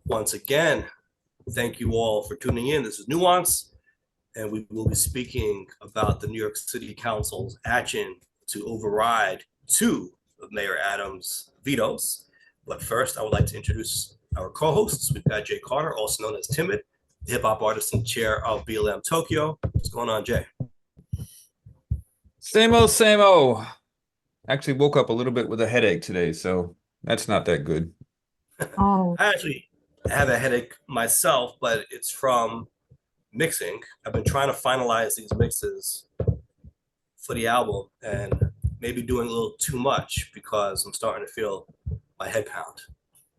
Once again, thank you all for tuning in. This is Nuance, and we will be speaking about the New York City Council's action to override two of Mayor Adams' vetoes. But first, I would like to introduce our co-hosts. We've got Jay Carter, also known as Timid, the hip hop artist and chair of BLM Tokyo. What's going on, Jay? Same old, same old. Actually woke up a little bit with a headache today, so that's not that good. Oh, I actually have a headache myself, but it's from mixing. I've been trying to finalize these mixes for the album and maybe doing a little too much because I'm starting to feel my head pound.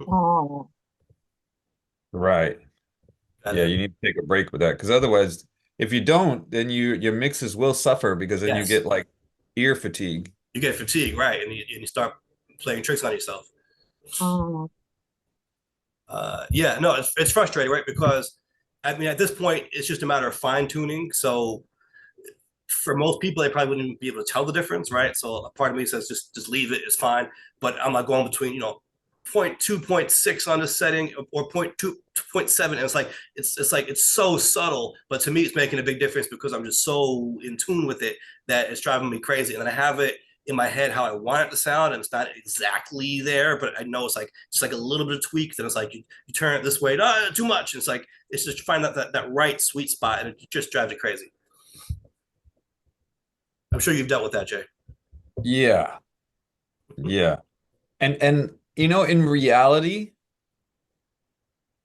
oh, Right. And Yeah, then, you need to take a break with that because otherwise, if you don't, then your mixes will suffer because then you yes, get like ear fatigue. you get fatigued, right? And you start playing tricks on yourself. oh, Yeah, no, it's frustrating, right? Because I mean, at this point, it's just a matter of fine tuning. So for most people, they probably wouldn't be able to tell the difference, right? So a part of me says just leave it, it's fine. But I'm like going between point 2, point 6 on the setting or point 2, point 7, and it's like it's so subtle, but to me it's making a big difference because I'm just so in tune with it that it's driving me crazy. And then I have it in my head how I want it to sound, and it's not exactly there, but I know it's like just like a little bit of tweak. Then it's like you turn it this way, too much. And it's like it's just find that right sweet spot, and it just drives you crazy. I'm sure you've dealt with that, Jay. Yeah. Yeah. And in reality,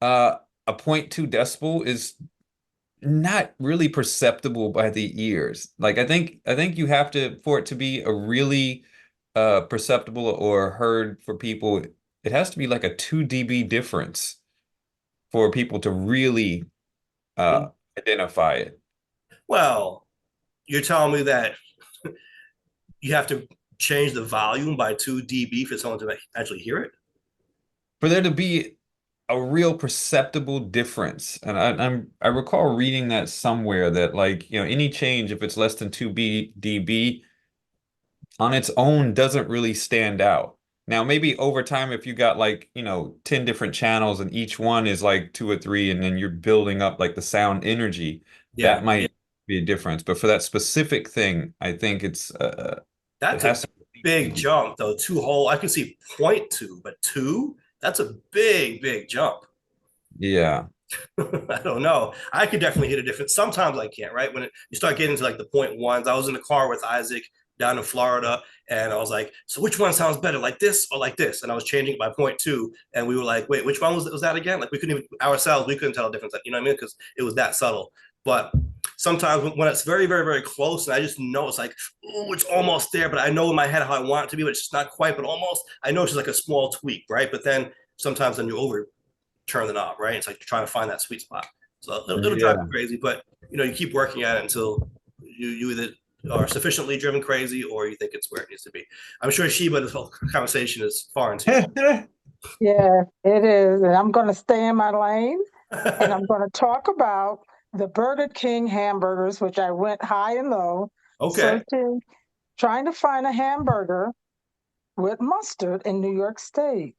a 0.2 decibel is not really perceptible by the ears. Like I think you have to for it to be a really perceptible or heard for people, it has to be like a 2 dB difference for people to really identify it. Well, you're telling me that you have to change the volume by 2 dB for someone to actually hear it? For there to be a real perceptible difference. And I recall reading that somewhere that like, any change if it's less than 2 dB on its own doesn't really stand out. Now, maybe over time, if you got like, 10 different channels and each one is like two or three, and then you're building up like the sound energy, Yeah, that might be a difference. But for that specific thing, I think it that's a has to big be. jump, though. Two whole, I can see point two, but two, that's a big jump. Yeah. I don't know. I could definitely hit a difference. Sometimes I can't, right? You start getting to like the point ones, I was in the car with Isaac down in Florida, and I was like, so which one sounds better, like this or like this? And I was changing it by point two, and we were like, wait, which one was that again? Like we couldn't even ourselves, we couldn't tell the difference. You know what I mean? Because it was that subtle. But sometimes when it's very close, and I just know it's like, oh, it's almost there, but I know in my head how I want it to be, but it's just not quite, but almost. I know it's just like a small tweak, right? But then sometimes when you over turn the knob, right? It's like trying to find that sweet spot. So it'll drive you Yeah. crazy, but you keep working at it until you either are sufficiently driven crazy or you think it's where it needs to be. I'm sure Sheba, this whole conversation is foreign to you. yeah, it is. And I'm going to stay in my lane and I'm going to talk about the Burger King hamburgers, which I went high and low, Okay. searching, trying to find a hamburger with mustard in New York State.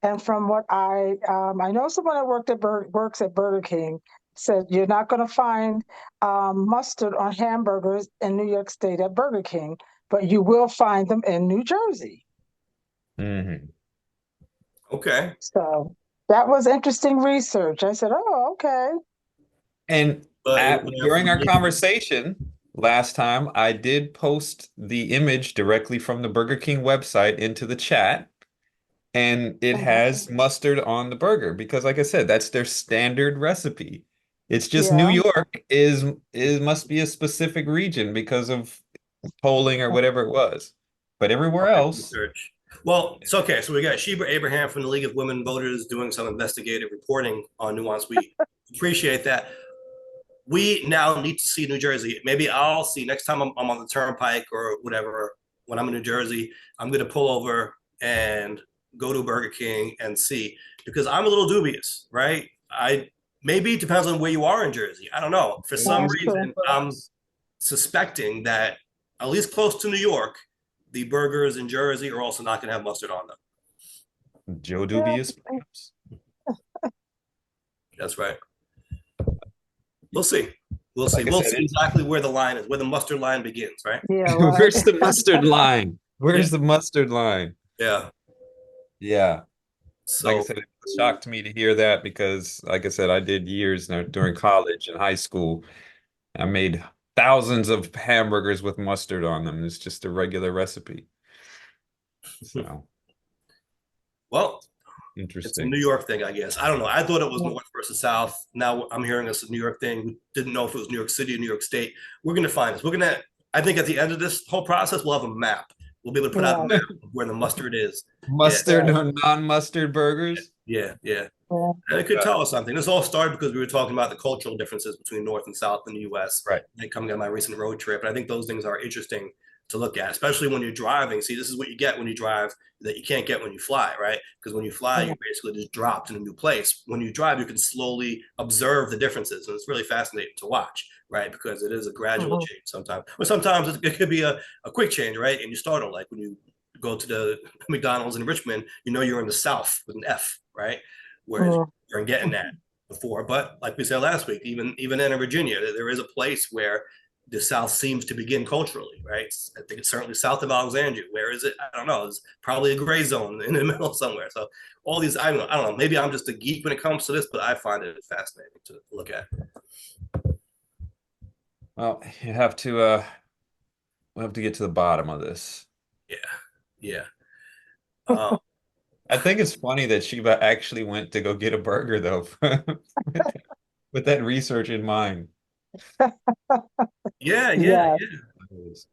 And from what I know someone that works at Burger King said you're not going to find mustard on hamburgers in New York State at Burger King, but you will find them in New Jersey. hmm Okay. So that was interesting research. I said, oh, okay. And But when I during our conversation last time, I did post the image directly from the Burger King website into the chat, and it Mhm. has mustard on the burger because, like I said, that's their standard recipe. It's just New Yeah. York is must be a specific region because of polling or whatever it was. But everywhere else, research. Well, it's okay. So we got Sheba Abraham from the League of Women Voters doing some investigative reporting on Nuance. We appreciate that. We now need to see New Jersey. Maybe I'll see next time I'm on the turnpike or whatever. When I'm in New Jersey, I'm going to pull over and go to Burger King and see because I'm a little dubious, right? I maybe it depends on where you are in Jersey. I don't know. For some That's maybe true. reason, I'm suspecting that at least close to New York, the burgers in Jersey are also not going to have mustard on them. Joe Yeah. Dubious, perhaps. That's right. We'll see. We'll see. Like I We'll said, see exactly where the line is, where the mustard line begins, right? Yeah, right. where's the mustard line? Yeah. Where's the mustard line? Yeah. Yeah. Like I So said, it shocked me to hear that because, like I said, I did years now during college and high school. I made thousands of hamburgers with mustard on them. It's just a regular recipe. So well, it's a interesting. New York thing, I guess. I don't know. I thought it was Yeah. North versus South. Now I'm hearing it's a New York thing. We didn't know if it was New York City or New York State. We're going to find this. We're going to, I think at the end of this whole process, we'll have a map. We'll be able to put out a Yeah. map of where the mustard is. Yeah. Mustard or non-mustard burgers? Yeah. Yeah. Yeah. And it could tell us something. This all started because we were talking about the cultural differences between North and South in the US. Right. Like coming on my recent road trip. And I think those things are interesting to look at, especially when you're driving. See, this is what you get when you drive that you can't get when you fly, right? Because when you fly, Yeah. you're basically just dropped in a new place. When you drive, you can slowly observe the differences. And it's really fascinating to watch, right? Because it is a gradual change sometimes. Or sometimes it could be a quick change, right? And you startle, like when you go to the McDonald's in Richmond, you know you're in the South with an F, right? Whereas Yeah. you weren't getting that before. But like we said last week, even in Virginia, there is a place where the South seems to begin culturally, right? I think it's certainly south of Alexandria. Where is it? I don't know. It's probably a gray zone in the middle somewhere. So all these, I don't know. Maybe I'm just a geek when it comes to this, but I find it fascinating to look at. Well, we'll have to get to the bottom of this. Yeah, yeah. I think it's funny that Shiva actually went to go get a burger though, with that research in mind. Yeah, yeah, Yes. yeah.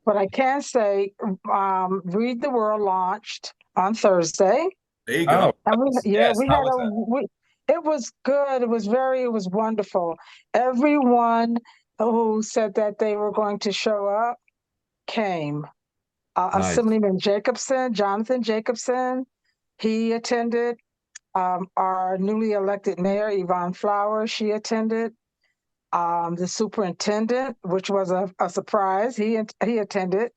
But I can say, Read the World launched on Thursday. There you Oh, go. And yes. we How had was that? it was good. It was wonderful. Everyone who said that they were going to show up came. Nice. Assemblyman Jacobson, Jonathan Jacobson, he attended. Our newly elected mayor, Yvonne Flowers, she attended. The superintendent, which was a surprise, he attended.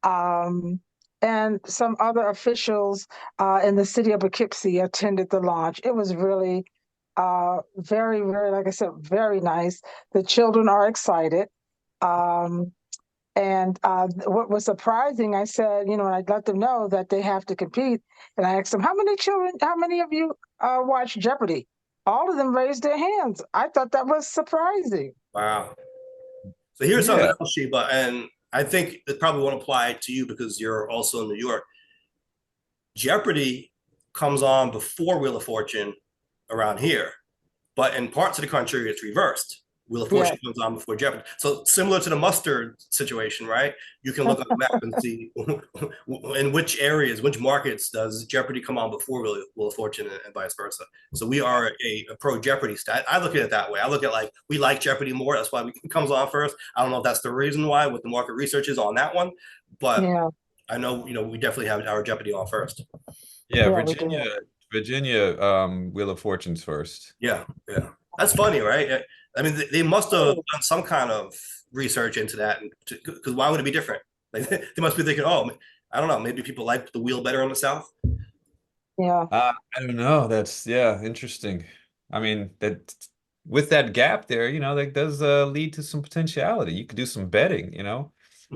Um, and some other officials in the city of Poughkeepsie attended the launch. It was really very, very, like I said, very nice. The children are excited. Um, and what was surprising, I said, and I let them know that they have to compete. And I asked them, how many of you watch Jeopardy? All of them raised their hands. I thought that was surprising. Wow. So here's something Yeah. else, Sheba, and I think it probably won't apply to you because you're also in New York. Jeopardy comes on before Wheel of Fortune around here, but in parts of the country, it's reversed. Wheel of Fortune comes on before Jeopardy. So similar to the mustard situation, right? You can look on the map and see in which areas, which markets does Jeopardy come on before Wheel of Fortune and vice versa. So we are a pro Jeopardy stat. I look at it that way. I look at like we like Jeopardy more. That's why it comes on first. I don't know if that's the reason why what the market research is on that one, but Yeah, I know we definitely have our Jeopardy on first. Yeah, yeah, we did. Virginia, Wheel of Fortune's first. Yeah, yeah. That's funny, right? I mean, they must have done some kind of research into that, because why would it be different? Like, they must be thinking, oh, I don't know, maybe people like the wheel better in the South. Yeah, I don't know. That's interesting. I mean, that with that gap there, that does lead to some potentiality. You could do some betting,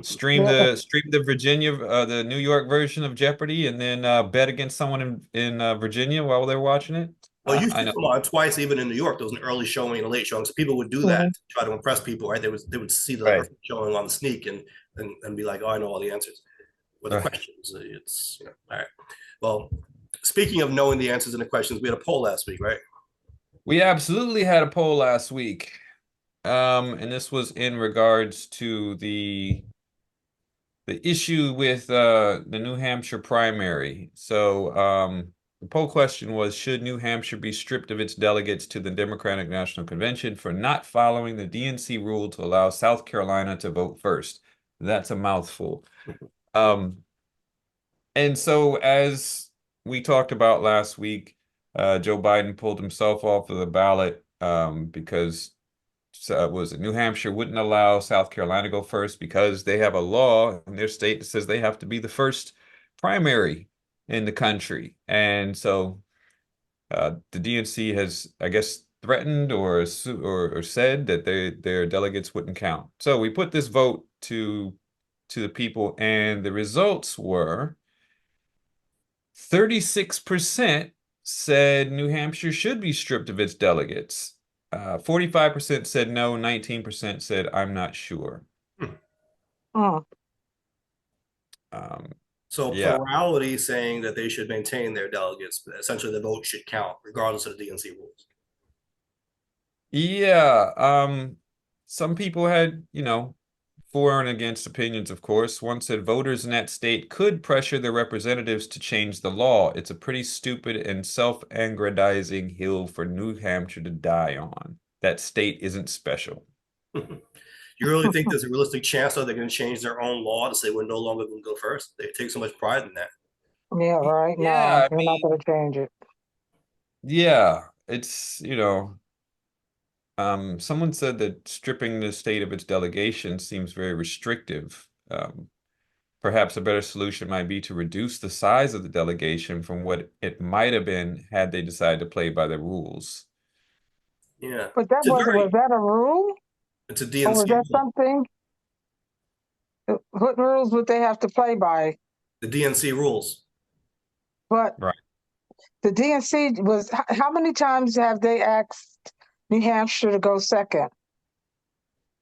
stream yeah, the Virginia, the New York version of Jeopardy, and then bet against someone in Virginia while they're watching it. Well, you used I to know. come on twice, even in New York. There was an early showing and a late showing, so people would do that mhm, to try to impress people, right? They would see the Right. early showing on the sneak and be like, oh, I know all the answers. With the Right. questions, it's all right. Well, speaking of knowing the answers and the questions, we had a poll last week, right? We absolutely had a poll last week. And this was in regards to the issue with the New Hampshire primary. So the poll question was, should New Hampshire be stripped of its delegates to the Democratic National Convention for not following the DNC rule to allow South Carolina to vote first? That's a mouthful. And so as we talked about last week, Joe Biden pulled himself off of the ballot because was it New Hampshire wouldn't allow South Carolina to go first because they have a law in their state that says they have to be the first primary in the country. And so the DNC has, I guess, threatened or said that their delegates wouldn't count. So we put this vote to the people, and the results were 36% said New Hampshire should be stripped of its delegates. 45% said no, 19% said I'm not sure. Mm. So Yeah. plurality saying that they should maintain their delegates, but essentially the vote should count regardless of the DNC rules. Yeah. Some people had, for and against opinions, of course. One said voters in that state could pressure their representatives to change the law. It's a pretty stupid and self-aggrandizing hill for New Hampshire to die on. That state isn't special. You really think there's a realistic chance that they're going to change their own law to say we're no longer going to go first? They take so much pride in that. Yeah, right. Yeah, No, I you're not mean, going to change it. yeah, it's, someone said that stripping the state of its delegation seems very restrictive. Perhaps a better solution might be to reduce the size of the delegation from what it might have been had they decided to play by the rules. Yeah, But that it's a wasn't, very was that a rule? it's a Or was DNC that rule. something? What rules would they have to play by? The DNC rules. But Right. the DNC was, how many times have they asked New Hampshire to go second?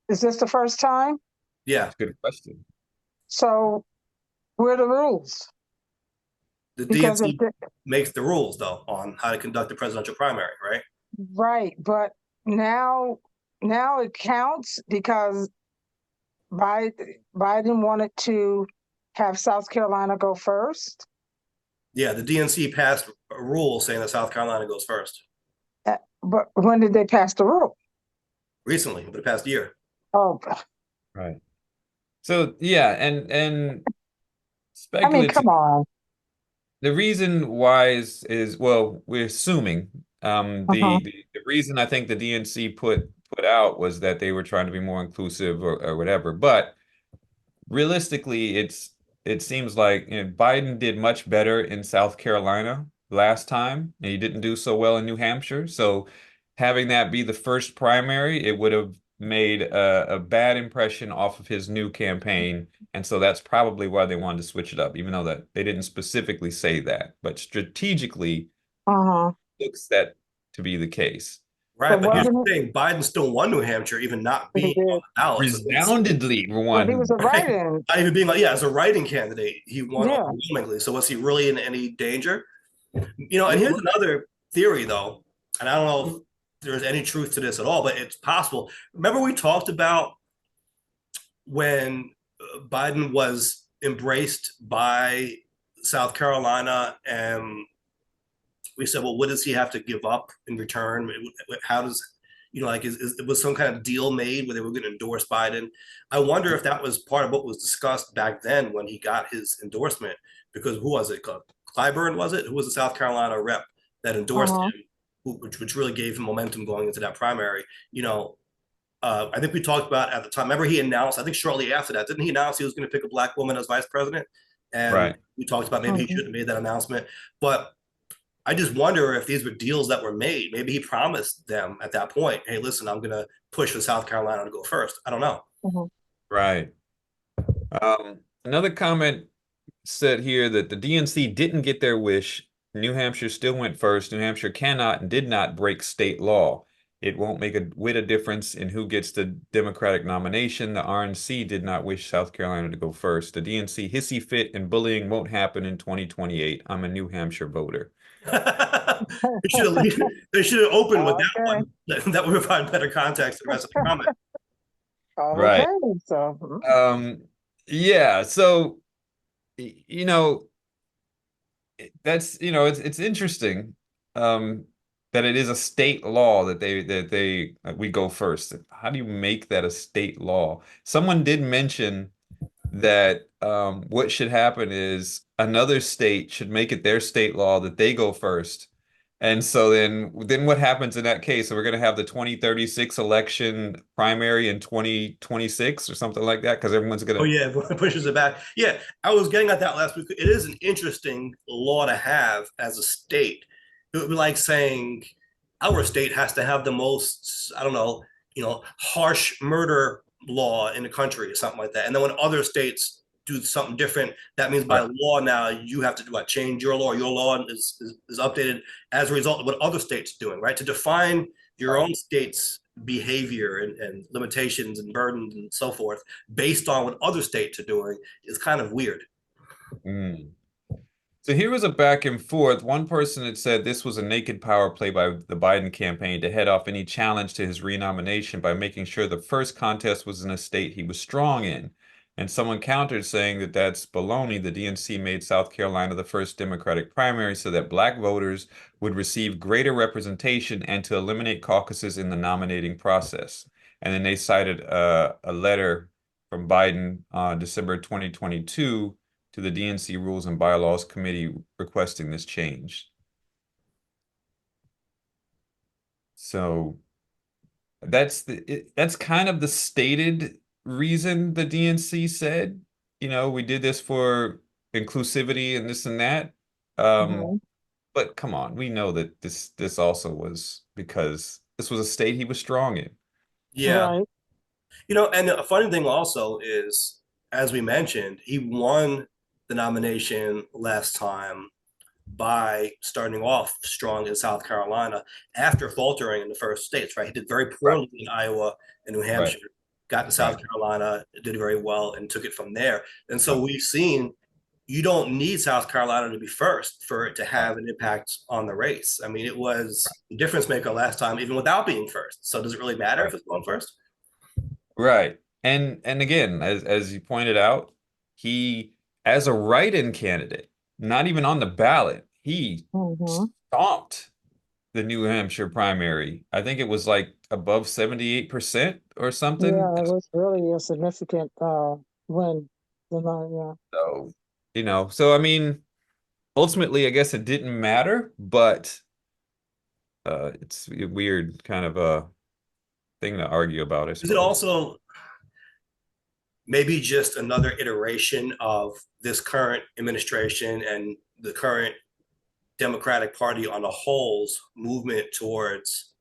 Is this the first time? Yeah, That's a good question. So where are the rules? the Because if DNC makes the rules though on how to conduct the presidential primary, right? right, but now it counts because Biden wanted to have South Carolina go first. Yeah, the DNC passed a rule saying that South Carolina goes first But when did they pass the rule? recently, over the past year. Oh, Right. So yeah, and I mean, speculative. come on. The reason why is well, we're assuming Uh-huh. the reason I think the DNC put out was that they were trying to be more inclusive or whatever. But realistically, it seems like Biden did much better in South Carolina last time, and he didn't do so well in New Hampshire. So having that be the first primary, it would have made a bad impression off of his new campaign. And so that's probably why they wanted to switch it up, even though that they didn't specifically say that. But strategically, Uh-huh. looks that to be the case. So Right, but here's the wasn't thing: Biden still won New Hampshire, even not it? He being on did. the ballot. So Resoundingly Well, he won. was a right, write-in. not even being like, yeah, as a writing candidate, he won Yeah. overwhelmingly. So was he really in any danger? And here's another theory though, and I don't know if there's any truth to this at all, but it's possible. Remember we talked about when Biden was embraced by South Carolina, and we said, well, what does he have to give up in return? How does was some kind of deal made where they were going to endorse Biden? I wonder if that was part of what was discussed back then when he got his endorsement, because who was it? Clyburn, was it? Who was the South Carolina rep that endorsed Uh-huh. him, which really gave him momentum going into that primary? I think we talked about at the time. Remember, he announced, I think shortly after that, didn't he announce he was going to pick a black woman as vice president? And Right. we talked about maybe he Mhm. shouldn't have made that announcement. But I just wonder if these were deals that were made. Maybe he promised them at that point, hey, listen, I'm going to push for South Carolina to go first. I don't know. Mhm. Right. Another comment said here that the DNC didn't get their wish. New Hampshire still went first. New Hampshire cannot and did not break state law. It won't make a whit of difference in who gets the Democratic nomination. The RNC did not wish South Carolina to go first. The DNC hissy fit and bullying won't happen in 2028. I'm a New Hampshire voter. They should have opened with that Okay. one. That would provide better context to the rest of the comment. Right. Okay. So Yeah, so you know that's it's interesting that it is a state law that we go first. How do you make that a state law? Someone did mention that what should happen is another state should make it their state law that they go first. And so then what happens in that case? So we're going to have the 2036 election primary in 2026 or something like that because everyone's going Oh to. yeah, pushes it back. Yeah, I was getting at that last week. It is an interesting law to have as a state. It would be like saying, our state has to have the most, I don't know, harsh murder law in the country or something like that. And then when other states do something different, that means by Right. law now you have to do what, change your law. Your law is updated as a result of what other states are doing, right? To define your Right. own state's behavior and limitations and burdens and so forth based on what other states are doing is kind of weird. Mm. So here was a back and forth. One person had said this was a naked power play by the Biden campaign to head off any challenge to his renomination by making sure the first contest was in a state he was strong in. And someone countered saying that that's baloney. The DNC made South Carolina the first Democratic primary so that black voters would receive greater representation and to eliminate caucuses in the nominating process. And then they cited a letter from Biden December 2022 to the DNC Rules and Bylaws Committee requesting this change. So that's kind of the stated reason the DNC said, we did this for inclusivity and this and that. Mhm. But come on, we know that this also was because this was a state he was strong in. Yeah. Right. And a funny thing also is, as we mentioned, he won the nomination last time by starting off strong in South Carolina after faltering in the first states, right? He did very Right, poorly in Iowa and New right, Hampshire, got to right. South Carolina, did very well, and took it from there. And so Right, we've seen you don't need South Carolina to be first for it to right, have an impact on the race. I mean, it was the difference maker last time, even without being first. So does it really matter right. if it's going first? Right. And again, as you pointed out, he, as a write-in candidate, not even on the ballot, he Mhm. stomped the New Hampshire primary. I think it was like above 78% or something. Yeah, it was really a significant win. Yeah. So, so I mean, ultimately, I guess it didn't matter, but it's a weird kind of a thing to argue about, I Is it suppose. also maybe just another iteration of this current administration and the current Democratic Party on the whole's movement towards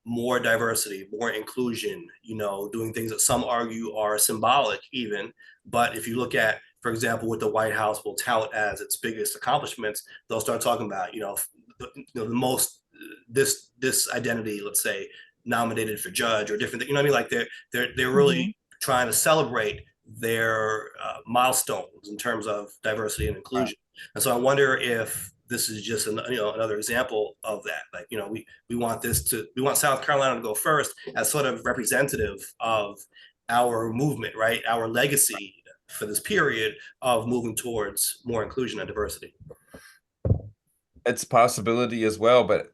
more diversity, more inclusion, doing things that some argue are symbolic even. But if you look at, for example, what the White House will tout as its biggest accomplishments, they'll start talking about, the most this identity, let's say, nominated for judge or different, you know what I mean? Like they're really Mhm. trying to celebrate their milestones in terms of diversity and Right. inclusion. And so I wonder if this is just another example of that. Like, we want South Carolina to go first as sort of representative of our movement, right? Our legacy for this period of moving towards more inclusion and diversity. It's a possibility as well, but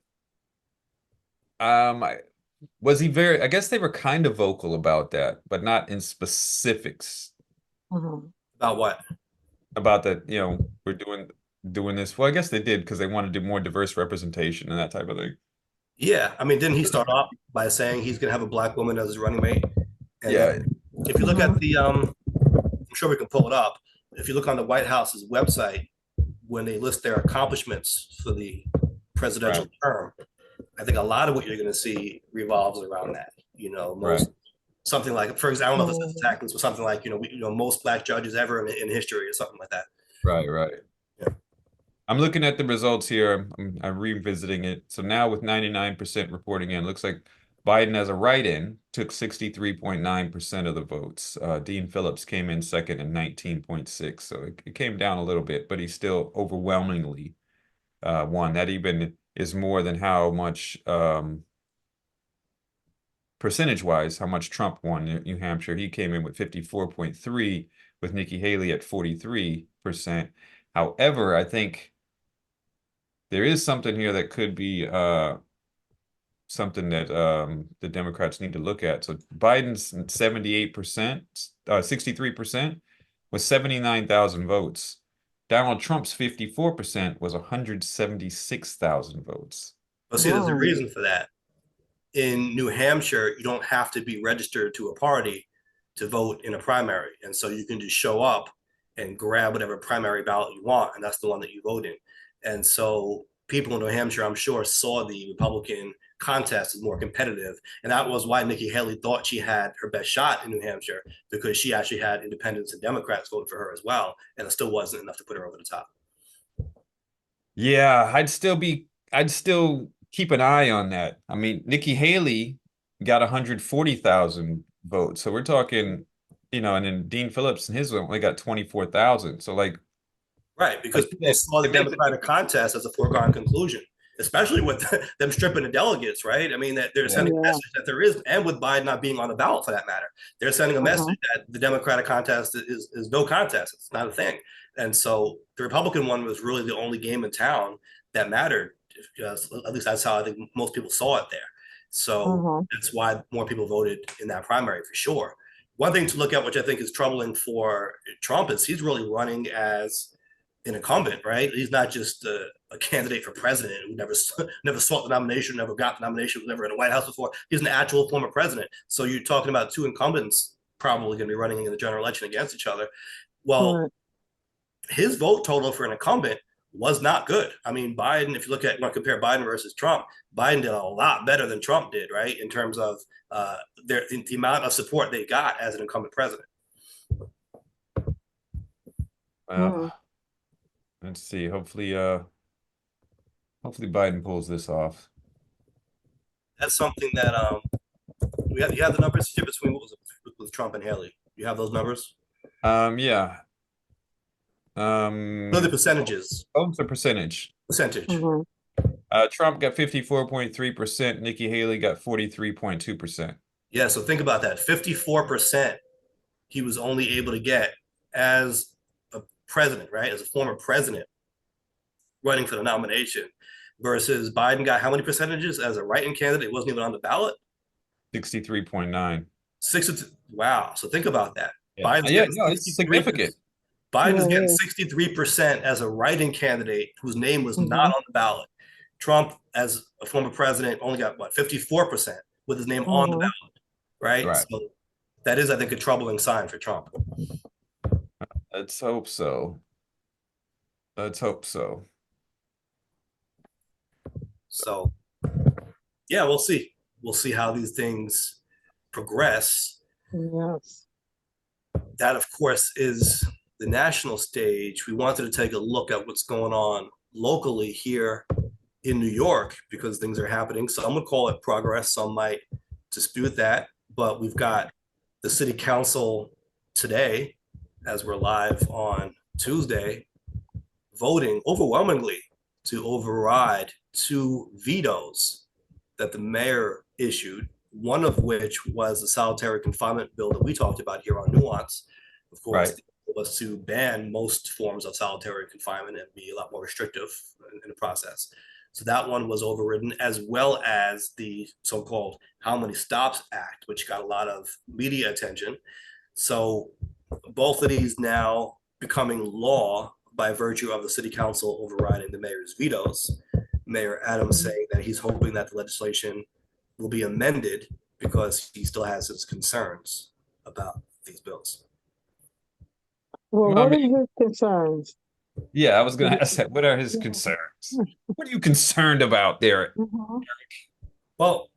was he very, I guess they were kind of vocal about that, but not in specifics Mhm. About what? about that, we're doing this. Well, I guess they did because they want to do more diverse representation and that type of thing. Yeah, I mean, didn't he start off by saying he's going to have a black woman as his running mate? And then Yeah, if you look at Mhm. the, I'm sure we can pull it up. If you look on the White House's website, when they list their accomplishments for the presidential right, term, I think a lot of what you're going to see revolves around that. right. Most something like, for example, I don't know if it's Mhm. exactly, but something like, most black judges ever in history or something like that. Right, right. Yeah. I'm looking at the results here. I'm revisiting it. So now with 99% reporting in, looks like Biden as a write-in took 63.9% of the votes. Dean Phillips came in second at 19.6. So it came down a little bit, but he still overwhelmingly won. That even is more than how much percentage-wise, how much Trump won in New Hampshire. He came in with 54.3 with Nikki Haley at 43%. However, I think there is something here that could be something that the Democrats need to look at. So Biden's 78%, 63% was 79,000 votes. Donald Trump's 54% was 176,000 votes. But see, there's a Mm. reason for that. In New Hampshire, you don't have to be registered to a party to vote in a primary. And so you can just show up and grab whatever primary ballot you want, and that's the one that you vote in. And so people in New Hampshire, I'm sure, saw the Republican contest is more competitive. And that was why Nikki Haley thought she had her best shot in New Hampshire, because she actually had independents and Democrats voting for her as well. And it still wasn't enough to put her over the top. Yeah, I'd still keep an eye on that. I mean, Nikki Haley got 140,000 votes. So we're talking, and then Dean Phillips and his only got 24,000. So like, right, because people saw the Democratic contest as a foregone conclusion, especially with them stripping the delegates, right? I mean, that they're sending a message that there is, and with Biden not being on the ballot for that matter, they're sending a message that the Democratic contest is no contest. It's not a thing. And so the Republican one was really the only game in town that mattered. At least that's how I think most people saw it there. So that's why more people voted in that primary for sure. One thing to look at, which I think is troubling for Trump, is he's really running as an incumbent, right? He's not just a candidate for president who never sought the nomination, never got the nomination, was never in the White House before. He's an actual former president. So you're talking about two incumbents probably going to be running in the general election against each other. Well, his vote total for an incumbent was not good. I mean, Biden, if you look at, compare Biden versus Trump, Biden did a lot better than Trump did, right? In terms of the amount of support they got as an incumbent president. Let's see. Hopefully Biden pulls this off. That's something that you have the numbers here between what was it, with Trump and Haley. You have those numbers? Yeah. What are the percentages? Oh, it's a percentage. Percentage. Trump got 54.3%. Nikki Haley got 43.2%. Yeah, so think about that. 54% he was only able to get as a president, right? As a former president running for the nomination, versus Biden got how many percentages as a write-in candidate? It wasn't even on the ballot. 63.9. Wow. So think about that. Yeah, it's significant. Biden is getting 63% as a write-in candidate whose name was not on the ballot. Trump, as a former president, only got 54% with his name on the ballot, right? So that is, I think, a troubling sign for Trump. Let's hope so. So, yeah, we'll see. We'll see how these things progress. Yes. That, of course, is the national stage. We wanted to take a look at what's going on locally here in New York, because things are happening. Some would call it progress. Some might dispute that. But we've got the city council today, as we're live on Tuesday, voting overwhelmingly to override two vetoes that the mayor issued, one of which was the solitary confinement bill that we talked about here on Nuance. Of course, was to ban most forms of solitary confinement and be a lot more restrictive in the process. So that one was overridden, as well as the so-called How Many Stops Act, which got a lot of media attention. So both of these now becoming law by virtue of the city council overriding the mayor's vetoes. Mayor Adams saying that he's hoping that the legislation will be amended because he still has his concerns about these bills. Well, what are his concerns? Yeah, I was going to ask that. What are his concerns? What are you concerned about there, Eric? Well,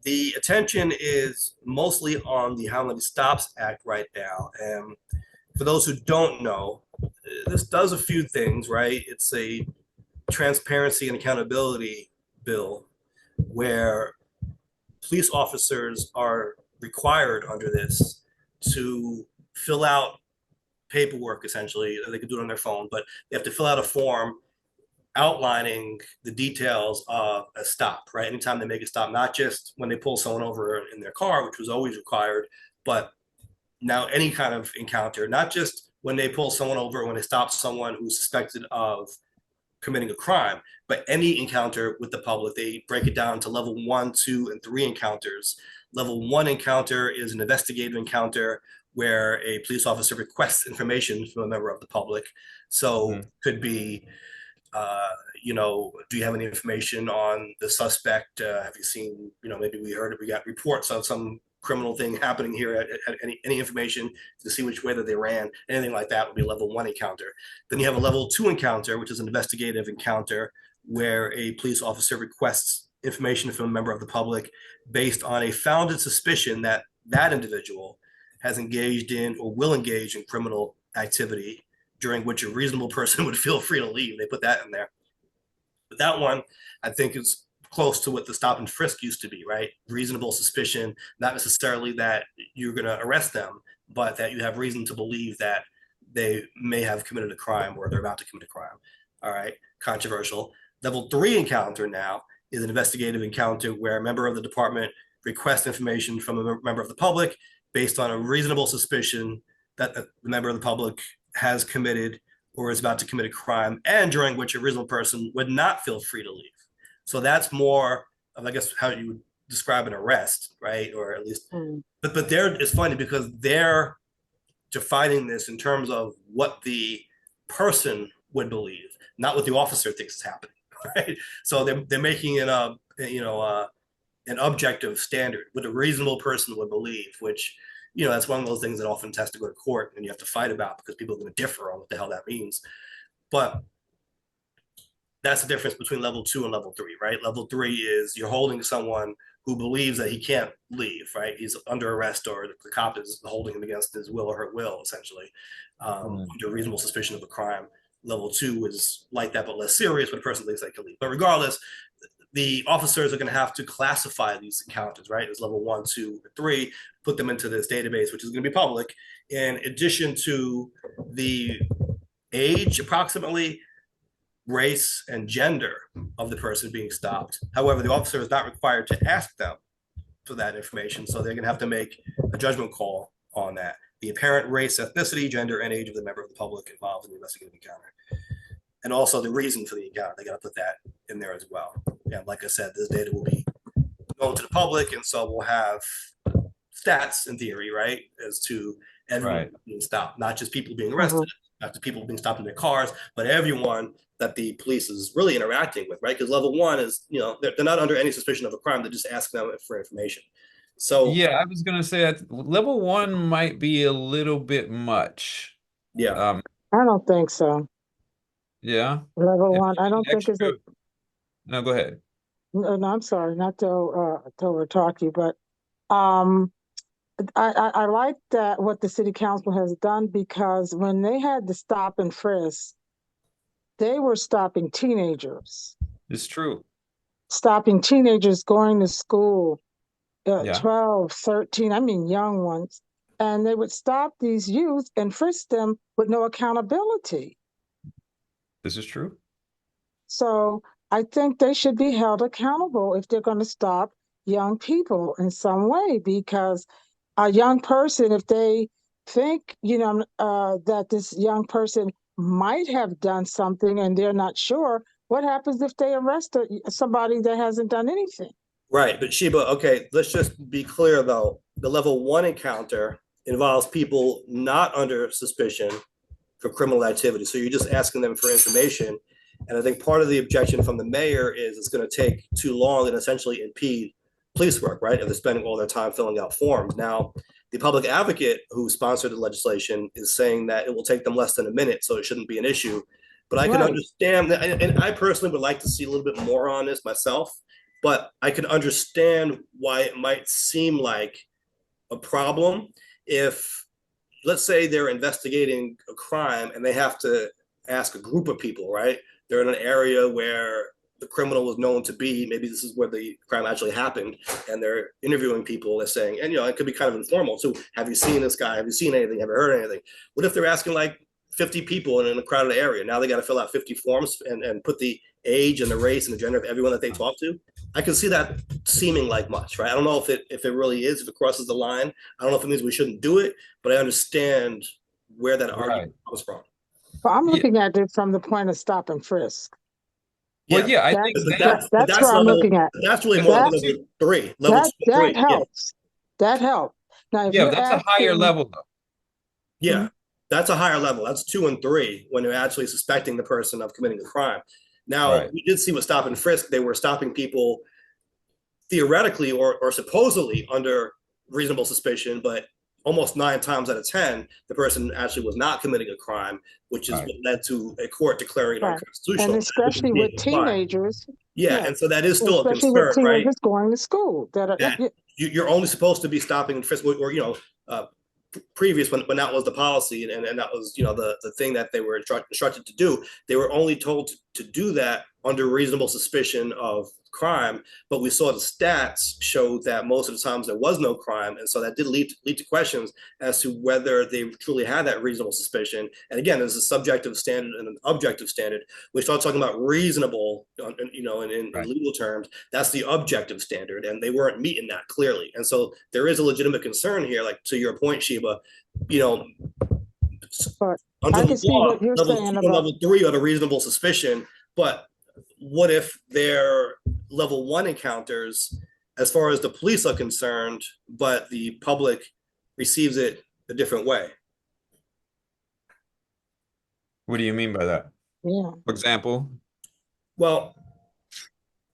the attention is mostly on the How Many Stops Act right now. And for those who don't know, this does a few things, right? It's a transparency and accountability bill where police officers are required under this to fill out paperwork, essentially. They can do it on their phone, but they have to fill out a form outlining the details of a stop, right? Anytime they make a stop, not just when they pull someone over in their car, which was always required, but now any kind of encounter, not just when they pull someone over, when they stop someone who's suspected of committing a crime, but any encounter with the public. They break it down to level 1, 2, and 3 encounters. Level 1 encounter is an investigative encounter where a police officer requests information from a member of the public. So could be, do you have any information on the suspect? Have you seen, maybe we got reports of some criminal thing happening here, at any information to see which way that they ran, anything like that would be a level 1 encounter. Then you have a level 2 encounter, which is an investigative encounter where a police officer requests information from a member of the public based on a founded suspicion that that individual has engaged in or will engage in criminal activity during which a reasonable person would feel free to leave. They put that in there. But that one, I think, is close to what the stop and frisk used to be, right? Reasonable suspicion, not necessarily that you're going to arrest them, but that you have reason to believe that they may have committed a crime or they're about to commit a crime. All right, controversial. Level 3 encounter now is an investigative encounter where a member of the department requests information from a member of the public based on a reasonable suspicion that the member of the public has committed or is about to commit a crime, and during which a reasonable person would not feel free to leave. So that's more of, I guess, how you would describe an arrest, right? Or at least, but there, it's funny because they're defining this in terms of what the person would believe, not what the officer thinks is happening, right? So they're making it a, an objective standard, what a reasonable person would believe, which, that's one of those things that often has to go to court and you have to fight about because people are going to differ on what the hell that means. But that's the difference between level 2 and level 3, right? Level 3 is you're holding someone who believes that he can't leave, right? He's under arrest or the cop is holding him against his will or her will, essentially, under reasonable suspicion of a crime. Level 2 is like that, but less serious when a person thinks they can leave. But regardless, the officers are going to have to classify these encounters, right? As level 1, 2, 3, put them into this database, which is going to be public, in addition to the age, approximately, race, and gender of the person being stopped. However, the officer is not required to ask them for that information, so they're going to have to make a judgment call on that. The apparent race, ethnicity, gender, and age of the member of the public involved in the investigative encounter. And also the reason for the encounter. They got to put that in there as well. Yeah, like I said, this data will be known to the public, and so we'll have stats in theory, right, as to everyone being stopped, not just people being arrested, not just people being stopped in their cars, but everyone that the police is really interacting with, right? Because level 1 is, they're not under any suspicion of a crime. They're just asking them for information. So yeah, I was gonna say that level 1 might be a little bit much. Yeah, I don't think so. Yeah. Level 1, I don't think Extra... is it. No, go ahead. No, I'm sorry, not to overtalk you, but I like that what the city council has done, because when they had to stop and frisk, they were stopping teenagers. It's true. Stopping teenagers going to school, Yeah. 12, 13, I mean young ones, and they would stop these youth and frisk them with no accountability. This is true. So I think they should be held accountable if they're going to stop young people in some way, because a young person, if they think, that this young person might have done something and they're not sure, what happens if they arrest somebody that hasn't done anything? right. But Sheba, okay, let's just be clear though. The level 1 encounter involves people not under suspicion for criminal activity. So you're just asking them for information. And I think part of the objection from the mayor is it's going to take too long and essentially impede police work, right? If they're spending all their time filling out forms. Now, the public advocate who sponsored the legislation is saying that it will take them less than a minute, so it shouldn't be an issue. But I can understand that, and I personally would like to see a little bit more on this myself, but I can understand why it might seem like a problem if, let's say they're investigating a crime and they have to ask a group of people, right? They're in an area where the criminal was known to be, maybe this is where the crime actually happened, and they're interviewing people. They're saying, and it could be kind of informal. So have you seen this guy? Have you seen anything? Have you heard anything? What if they're asking like 50 people in a crowded area? Now they got to fill out 50 forms and put the age and the race and the gender of everyone that they talk to. I can see that seeming like much, right? I don't know if it really is, if it crosses the line. I don't know if it means we shouldn't do it, but I understand where that argument comes from. Well, I'm looking at it from the point of stop and frisk. Well, yeah, I think that's where I'm looking at. That's really more level 3. Level 2, that helps. That helps. Now, if that's a higher level, though. Yeah, that's a higher level. That's 2 and 3 when they're actually suspecting the person of committing a crime. Now, we did see with stop and frisk, they were stopping people theoretically or supposedly under reasonable suspicion, but almost 9 times out of 10, the person actually was not committing a crime, which is what led to a court declaring it unconstitutional. And especially with teenagers, Yeah, Yeah. and so that is still a Especially with concern, right? teenagers going to school that are, That you're only supposed to be stopping and frisk, or uh, previous when that was the policy, and that was the thing that they were instructed to do. They were only told to do that under reasonable suspicion of crime, but we saw the stats showed that most of the times there was no crime, and so that did lead to questions as to whether they truly had that reasonable suspicion. And again, there's a subjective standard and an objective standard. We start talking about reasonable, in Right. legal terms, that's the objective standard, and they weren't meeting that clearly. And so there is a legitimate concern here, like to your point, Sheba, you know, but under I the can see law, what you're level saying 2 and about, level 3 are the reasonable suspicion, but what if they're level 1 encounters as far as the police are concerned, but the public receives it a different way? What do you mean by that? yeah. For example, Well,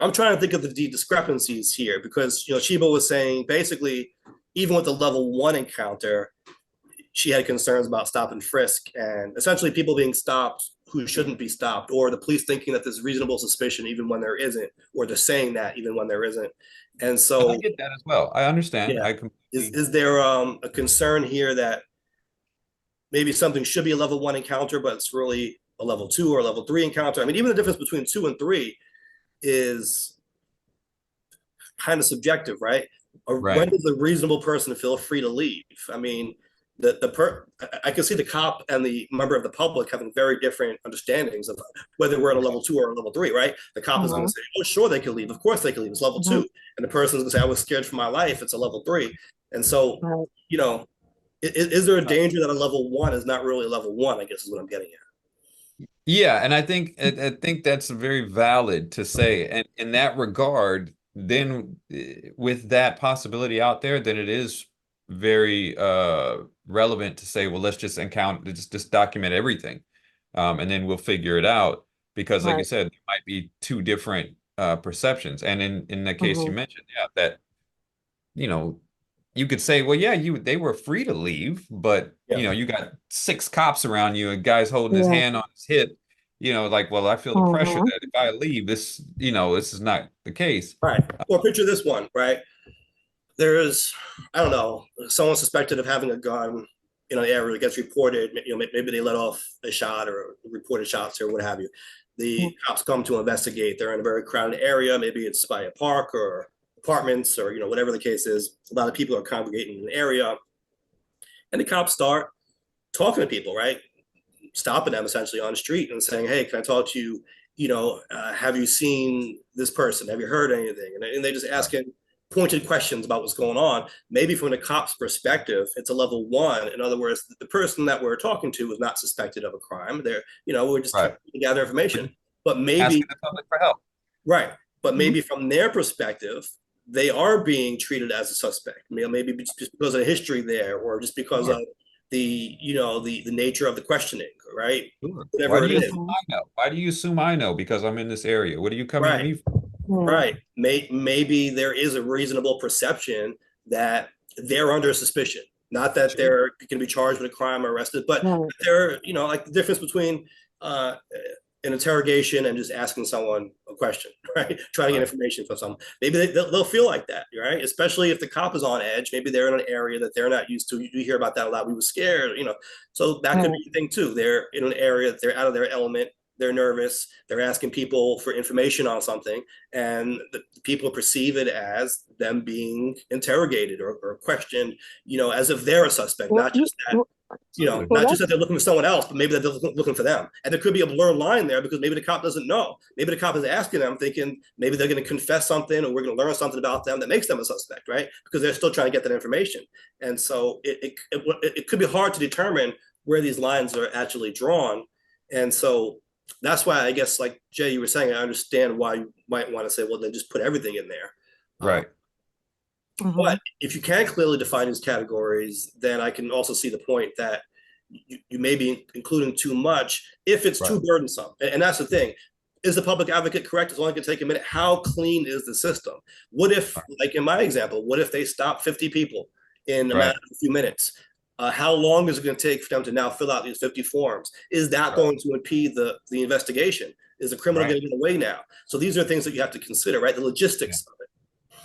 I'm trying to think of the discrepancies here because Sheba was saying basically, even with the level 1 encounter, she had concerns about stop and frisk and essentially people being stopped who shouldn't be stopped, or the police thinking that there's reasonable suspicion even when there isn't, or they're saying that even when there isn't. And and I so, get that as well. I understand. yeah, I is completely. is there a concern here that maybe something should be a level 1 encounter, but it's really a level 2 or a level 3 encounter? I mean, even the difference between 2 and 3 is kind of subjective, right? Or when Right. does a reasonable person feel free to leave? I mean, I can see the cop and the member of the public having very different understandings of whether we're at a level 2 or a level 3, right? The cop is going to Mhm, say, "Oh, sure, they can leave. Of course, they can leave. It's level mhm, 2," and the person is going to say, "I was scared for my life. It's a level 3." And so, right. you know, is there a danger that a level 1 is not really a level 1? I guess is what I'm getting at. Yeah, and I think that's very valid to say. And in that regard, then with that possibility out there, then it is very relevant to say, well, let's just encounter just document everything. And then we'll figure it out. Because like you Right. said, there might be two different perceptions. And in the case you Mhm, mentioned, yeah, that you know, you could say, well, yeah, they were free to leave, but Yeah. you got six cops around you and guys holding his yeah. hand on his hip, like, well, I feel the pressure Mhm, that if I leave, this is not the case. Right. Or picture this one, right? There is, I don't know, someone suspected of having a gun in an area that gets reported. Maybe they let off a shot or reported shots or what have you. mm, The cops come to investigate. They're in a very crowded area. Maybe it's by a park or apartments or whatever the case is. A lot of people are congregating in an area, and the cops start talking to people, right? Stopping them essentially on the street and saying, "Hey, can I talk to you? Have you seen this person? Have you heard anything?" And they just Right. asking pointed questions about what's going on. Maybe from the cop's perspective, it's a level 1. In other words, the person that we're talking to is not suspected of a crime. We're just trying Right. to gather We're information. just But maybe, asking the public for help. right. But mhm, maybe from their perspective, they are being treated as a suspect. Maybe just because of the history there, or just because of Sure. the nature of the questioning, right? Sure. Why Whatever do it you is. assume mhm, I know? Why do you assume I know? Because I'm in this area. What are you coming to Right. me for? yeah. Right. Maybe there is a reasonable perception that they're under suspicion. Not that Sure. they're going to be charged with a crime or arrested, but Right. they're, like the difference between uh, an interrogation and just asking someone a question, right? Trying to get Right. information from someone. Maybe they'll feel like that, right? Especially if the cop is on edge. Maybe they're in an area that they're not used to. You hear about that a lot. We were scared. So that could Right. be a thing too. They're in an area, they're out of their element. They're nervous. They're asking people for information on something, and the people perceive it as them being interrogated or questioned, as if they're a suspect, Well, not just that well, Absolutely. well, not just that's that they're looking for someone else, but maybe that they're looking for them. And there could be a blurred line there because maybe the cop doesn't know. Maybe the cop is asking them, thinking maybe they're going to confess something or we're going to learn something about them that makes them a suspect, right? Because they're still trying to get that information. And so it could be hard to determine where these lines are actually drawn. And so that's why I guess, like Jay, you were saying, I understand why you might want to say, well, then just put everything in there. Right. mhm, But if you can clearly define these categories, then I can also see the point that you may be including too much if it's Right. too burdensome. And that's the thing. Is the public advocate correct? It's only going to take a minute. How clean is the system? What if, like in my example, what if they stop 50 people in a Right. matter of a few minutes? How long is it going to take for them to now fill out these 50 forms? Is that Right. going to impede the investigation? Is the criminal Right. getting away now? So these are things that you have to consider, right? The logistics of it.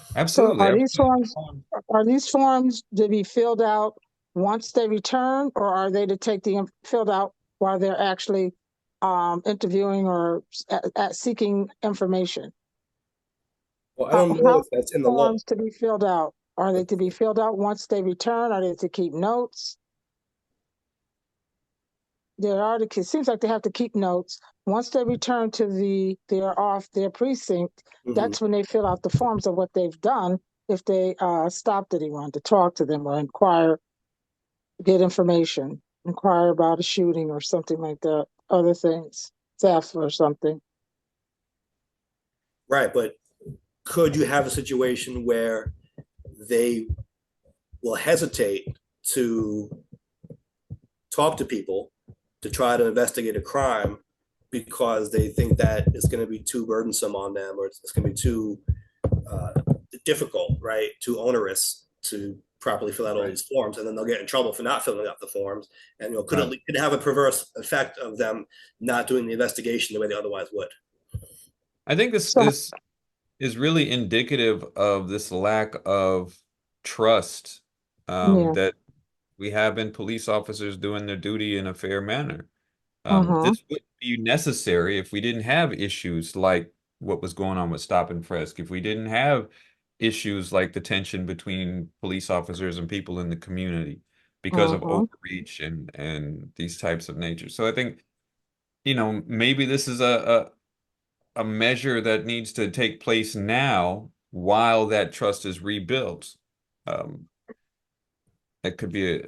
So Absolutely. are these forms to be filled out once they return, or are they to take filled out while they're actually interviewing or seeking information? Well, I How don't know if that's in the law. forms to be filled out? Are they to be filled out once they return? Are they to keep notes? It seems like they have to keep notes. Once they return to their precinct, that's when they fill out the forms of what they've done. If they stopped anyone to talk to them or inquire, get information, inquire about a shooting or something like that, other things, theft or something. Right, but could you have a situation where they will hesitate to talk to people to try to investigate a crime because they think that it's going to be too burdensome on them, or it's going to be too difficult, right? Too onerous to properly fill out all these forms, and then they'll get in trouble for not filling out the forms, and could have a perverse effect of them not doing the investigation the way they otherwise would. I think this is really indicative of this lack of trust that we have in police officers doing their duty in a fair manner. This would be necessary if we didn't have issues like what was going on with stop and frisk, if we didn't have issues like the tension between police officers and people in the community because of overreach and these types of nature. So I think, maybe this is a measure that needs to take place now while that trust is rebuilt. That could be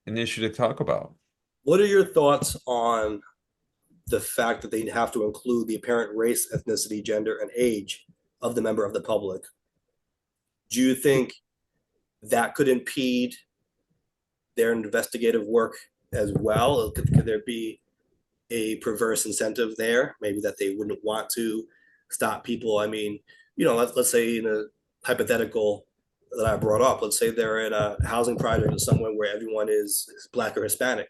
an issue to talk about. What are your thoughts on the fact that they have to include the apparent race, ethnicity, gender, and age of the member of the public? Do you think that could impede their investigative work as well? Could there be a perverse incentive there, maybe that they wouldn't want to stop people? I mean, let's say in a hypothetical that I brought up, let's say they're in a housing project or somewhere where everyone is Black or Hispanic.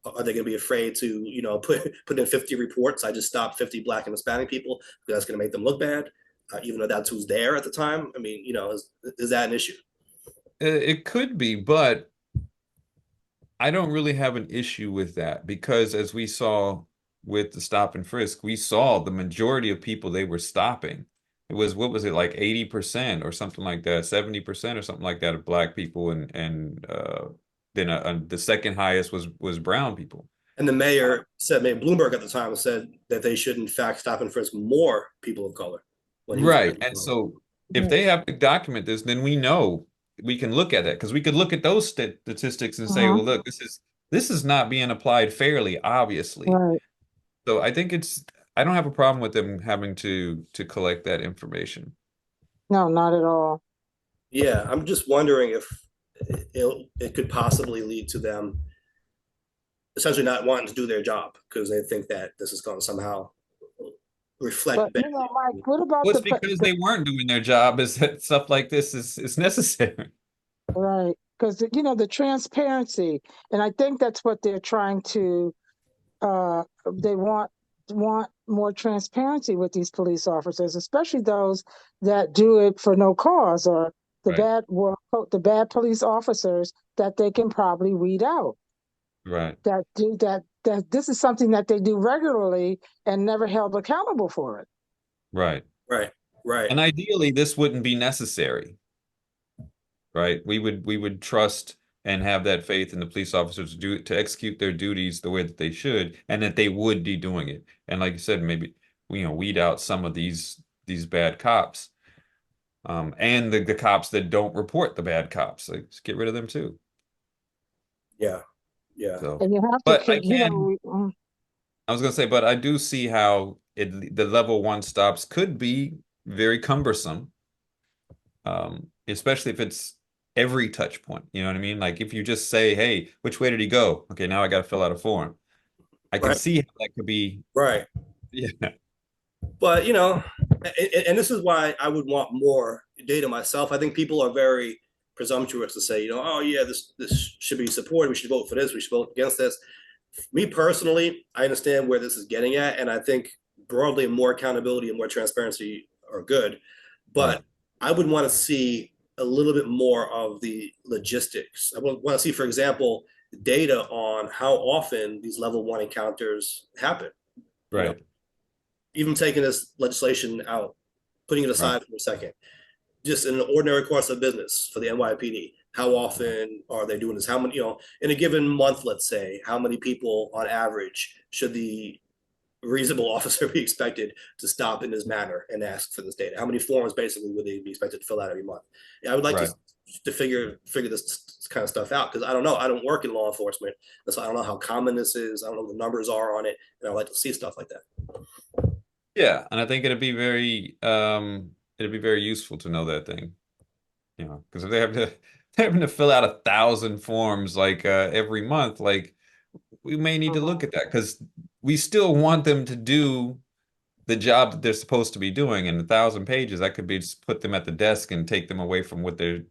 Are they going to be afraid to, put in 50 reports? I just stopped 50 Black and Hispanic people because that's going to make them look bad, even though that's who's there at the time. I mean, is that an issue? It could be, but I don't really have an issue with that because as we saw with the stop and frisk, we saw the majority of people they were stopping. It was, what was it, like 80% or something like that, 70% or something like that of Black people, and then the second highest was brown people. And the mayor Bloomberg at the time said that they should in fact stop and frisk more people of color. Right. And so if they have to document this, then we know we can look at it, because we could look at those statistics and say, well, look, this is not being applied fairly, obviously. Right. So I think I don't have a problem with them having to collect that information. No, not at all. Yeah, I'm just wondering if it could possibly lead to them essentially not wanting to do their job because they think that this is going to somehow reflect. But Mike, what about Well, it's because they weren't doing their job, is that stuff like this is necessary. right? Because the transparency, and I think that's what they're trying to. They want more transparency with these police officers, especially those that do it for no cause, or the bad police officers that they can probably weed out. Right. That this is something that they do regularly and never held accountable for it. Right. Right. And ideally, this wouldn't be necessary. Right. We would trust and have that faith in the police officers to execute their duties the way that they should, and that they would be doing it. And like you said, maybe weed out some of these bad cops, and the cops that don't report the bad cops. Like, just get rid of them too. Yeah. So, and you have but to, I was gonna say, but I do see how the level 1 stops could be very cumbersome, especially if it's every touch point. You know what I mean? Like if you just say, hey, which way did he go? Okay, now I got to fill out a form. I can see how that could be. Right. Yeah. But, and this is why I would want more data myself. I think people are very presumptuous to say, oh yeah, this should be supported. We should vote for this. We should vote against this. Me personally, I understand where this is getting at. And I think broadly more accountability and more transparency are good, but Right. I would want to see a little bit more of the logistics. I would want to see, for example, data on how often these level one encounters happen. You know, Right. even taking this legislation out, putting it Right. aside for a second, just in an ordinary course of business for the NYPD, how often are they doing this? How many, in a given month, let's say, how many people on average should the reasonable officer be expected to stop in this manner and ask for this data? How many forms basically would they be expected to fill out every month? Yeah, I would like Right. to figure this kind of stuff out, because I don't know. I don't work in law enforcement, and so I don't know how common this is. I don't know what the numbers are on it, and I like to see stuff like that. Yeah, and I think it'd be very useful to know that thing, because if they have to having to fill out 1,000 forms like every month, like we may need to look at that because we still want them to do the job that they're supposed to be doing. And 1,000 pages, that could be just put them at the desk and take them away from what they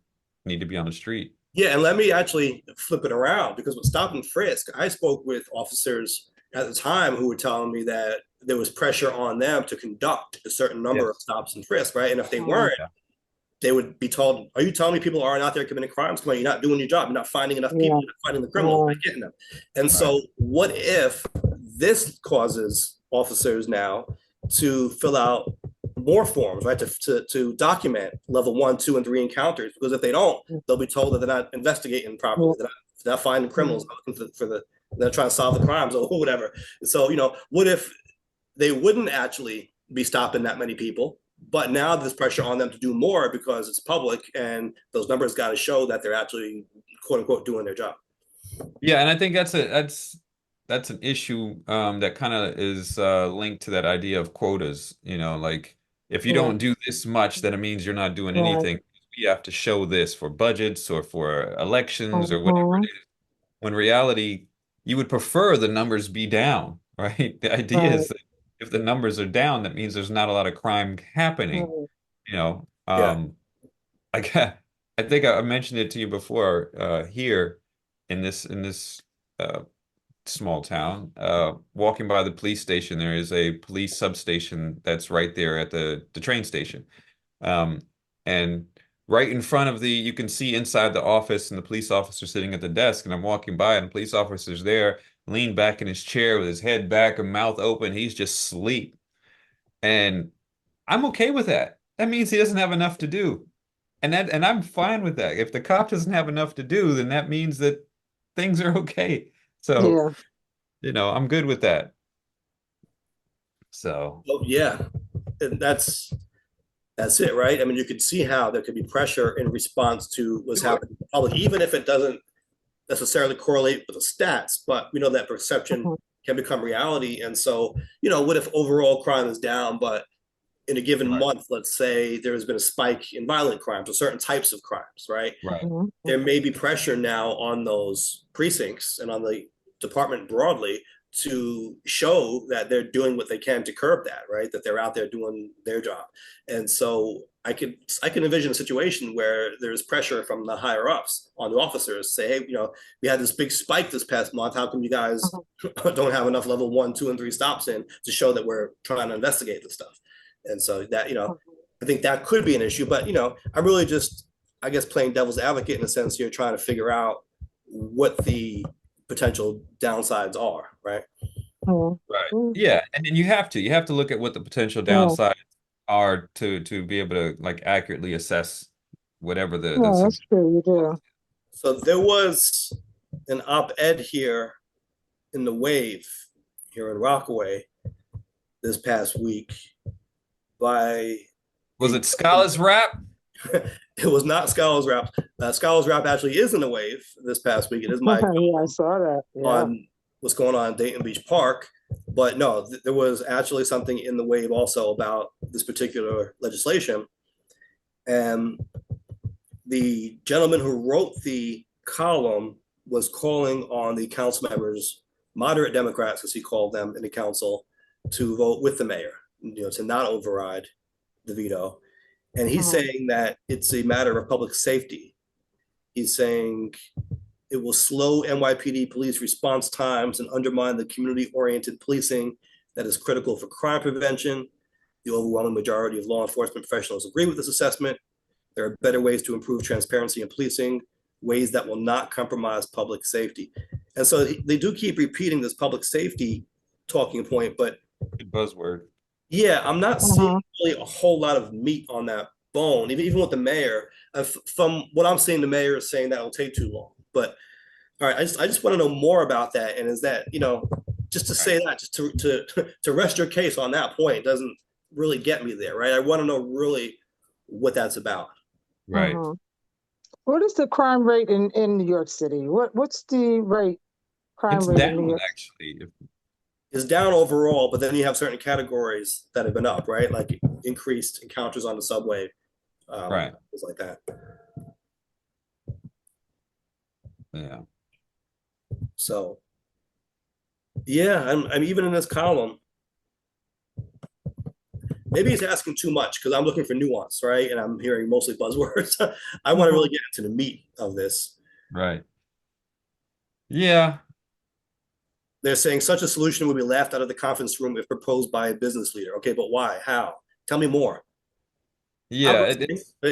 need to be on the street. Yeah, and let me actually flip it around, because with stop and frisk, I spoke with officers at the time who were telling me that there was pressure on them to conduct a certain number of Yes. stops and frisks, right? And if they weren't, Yeah. they would be told, "Are you telling me people aren't out there committing crimes? Come on, you're not doing your job. You're not finding enough people. Yeah. You're not finding the criminals. You're not getting them." And Right. so, what if this causes officers now to fill out more forms, right? To document level 1, 2, and 3 encounters, because if they don't, they'll be told that they're not investigating properly. They're not finding criminals, looking they're trying to solve the crimes or whatever. So, what if they wouldn't actually be stopping that many people, but now there's pressure on them to do more because it's public, and those numbers got to show that they're actually, quote unquote, doing their job. Yeah, and I think that's an issue that kind of is linked to that idea of quotas. Like if you Yeah. don't do this much, then it means you're not doing Right. anything. You have to show this for budgets or for elections or whatever it Mhm. is. When reality, you would prefer the numbers be down, right? The idea Right. is that if the numbers are down, that means there's not a lot of crime happening. Right. You know, Yeah. um, I got, I think I mentioned it to you before here in this uh, small town. Walking by the police station, there is a police substation that's right there at the train station. Um, and right in front of you can see inside the office and the police officer sitting at the desk. And I'm walking by and the police officer's there, leaned back in his chair with his head back and mouth open. He's just asleep. And I'm okay with that. That means he doesn't have enough to do. And I'm fine with that. If the cop doesn't have enough to do, then that means that things are okay. So, Yeah. I'm good with that. So, Oh, yeah. And that's it, right? I mean, you could see how there could be pressure in response to what's sure. happening in the public, even if it doesn't necessarily correlate with the stats, but we know that perception Mhm. can become reality. And so, what if overall crime is down, but in a given Right, month, let's say there has been a spike in violent crimes or certain types of crimes, right? right, Mhm. There may be pressure now on those precincts and on the department broadly to show that they're doing what they can to curb that, right? That they're out there doing their job. And so I can envision a situation where there's pressure from the higher ups on the officers, say, hey, we had this big spike this past month. How come you guys Mhm. don't have enough level 1, 2, and 3 stops in to show that we're trying to investigate this stuff? And so that, I think that could be an issue, but I'm really just, I guess, playing devil's advocate in a sense. You're trying to figure out what the potential downsides are, right? Mhm. right. Mhm. Yeah, and then you have to look at what the potential Yeah. downsides are to be able to like accurately assess whatever the Yeah, that's true. You do. So there was an op-ed here in the Wave here in Rockaway this past week by was a it Scala's rap? it was not Scholars Rap. Scholars Rap actually is in the Wave this past week. It is my Yeah, I saw that. Yeah. on what's going on in Dayton Beach Park. But no, there was actually something in the Wave also about this particular legislation. And the gentleman who wrote the column was calling on the council members, moderate Democrats, as he called them in the council, to vote with the mayor, to not override the veto. And he's Mhm. saying that it's a matter of public safety. He's saying it will slow NYPD police response times and undermine the community oriented policing that is critical for crime prevention. The overwhelming majority of law enforcement professionals agree with this assessment. There are better ways to improve transparency in policing, ways that will not compromise public safety. And so they do keep repeating this public safety talking point, but Good buzzword. yeah, I'm not seeing really a whole lot of meat on that bone, even with the mayor. From what I'm seeing, the mayor is saying that it'll take too long. But all right, I just want to know more about that. And is that, just to say that, just to rest your case on that point doesn't really get me there, right? I want to know really what that's about. Right. What is the crime rate in New York City? What's the crime It's rate in New down York? actually. Is down overall, but then you have certain categories that have been up, right? Like increased encounters on the subway, Right. things like that. Yeah. So, yeah, I'm even in this column. Maybe he's asking too much because I'm looking for nuance, right? And I'm hearing mostly buzzwords. I want to really get into the meat of this. Right. Yeah. They're saying such a solution would be laughed out of the conference room if proposed by a business leader. Okay, but why? How? Tell me more. Yeah.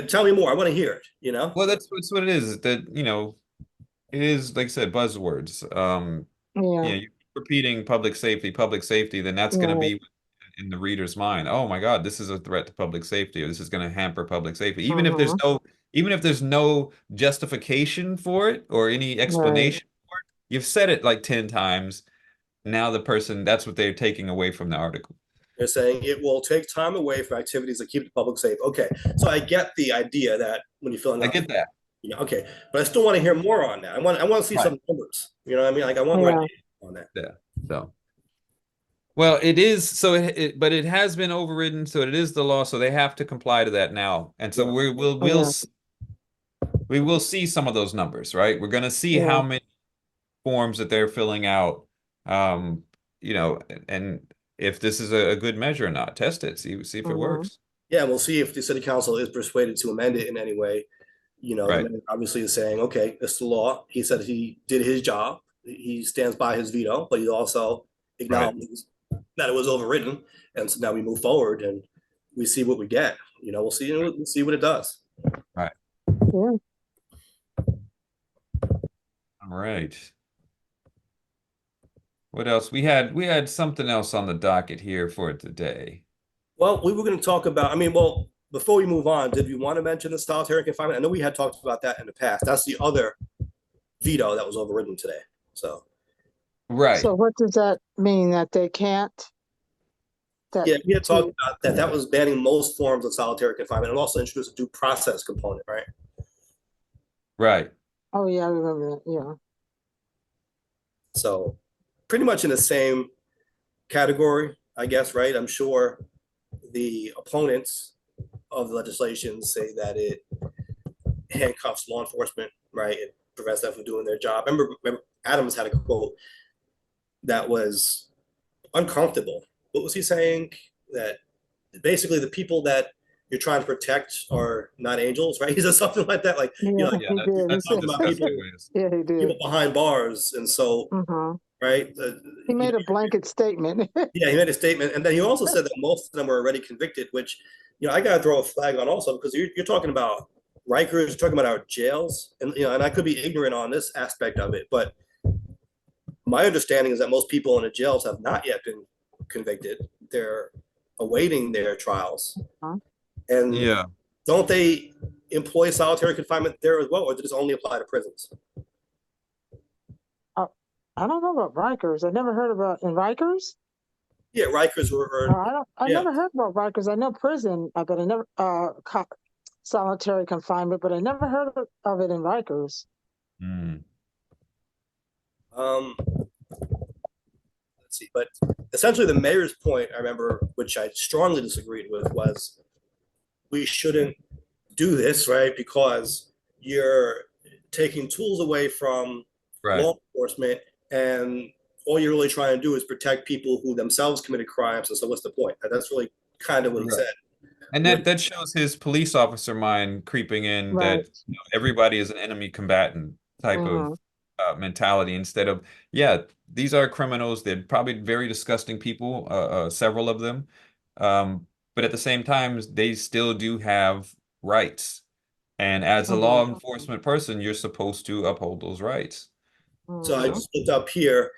Tell me more. I want to hear it, Well, that's what it is. That, it is, like I said, buzzwords. Yeah. You're repeating public safety, then that's going to be in the reader's mind. Oh my God, this is a threat to public safety, or this is going to hamper public safety. Even if there's no justification for it or any explanation for it, you've said it like 10 times. Now that's what they're taking away from the article. They're saying it will take time away from activities that keep the public safe. Okay, so I get the idea that when you're filling out, I get that. Okay, but I still want to hear more on that. I want to see some numbers. You know what I mean? Like I want more data on that. Yeah. So, well, it is so. But it has been overridden, so it is the law. So they have to comply to that now, and so we will see some of those numbers, right? We're going to see how many forms that they're filling out, and if this is a good measure or not. Test it, see if it works. Yeah, we'll see if the city council is persuaded to amend it in any way. The mayor obviously is saying, okay, it's the law. He said he did his job. He stands by his veto, but he also acknowledges that it was overridden. And so now we move forward and we see what we get. We'll see what it does. Right. Yeah. All right. What else? We had something else on the docket here for today. Well, we were going to talk about, before we move on, did you want to mention the solitary confinement? I know we had talked about that in the past. That's the other veto that was overridden today. So, right. So what does that mean, that they can't? Yeah, we had talked about that. That was banning most forms of solitary confinement and also introduced a due process component, right? Right. Oh yeah, I remember that. Yeah. So pretty much in the same category, I guess, right? I'm sure the opponents of the legislation say that it handcuffs law enforcement, right? It prevents them from doing their job. Remember Adams had a quote that was uncomfortable. What was he saying? That basically the people that you're trying to protect are not angels, right? He said something like that. Like, he did. People behind bars. And so, right? He made a blanket statement. Yeah, he made a statement. And then he also said that most of them were already convicted, which, I got to throw a flag on also, because you're talking about Rikers, you're talking about our jails. And, and I could be ignorant on this aspect of it, but my understanding is that most people in the jails have not yet been convicted. They're awaiting their trials. And don't they employ solitary confinement there as well, or does this only apply to prisons? I don't know about Rikers. I never heard about in Rikers. Yeah, Rikers were. I never heard about Rikers. I know prison, but I never solitary confinement, but I never heard of it in Rikers. Let's see, but essentially the mayor's point, I remember, which I strongly disagreed with, was we shouldn't do this, right? Because you're taking tools away from law enforcement, and all you're really trying to do is protect people who themselves committed crimes. And so what's the point? That's really kind of what he said. And that shows his police officer mind creeping in, that everybody is an enemy combatant type of mentality instead of, yeah, these are criminals. They're probably very disgusting people, several of them. But at the same time, they still do have rights. And as a law enforcement person, you're supposed to uphold those rights. So I Mhm. just looked up here.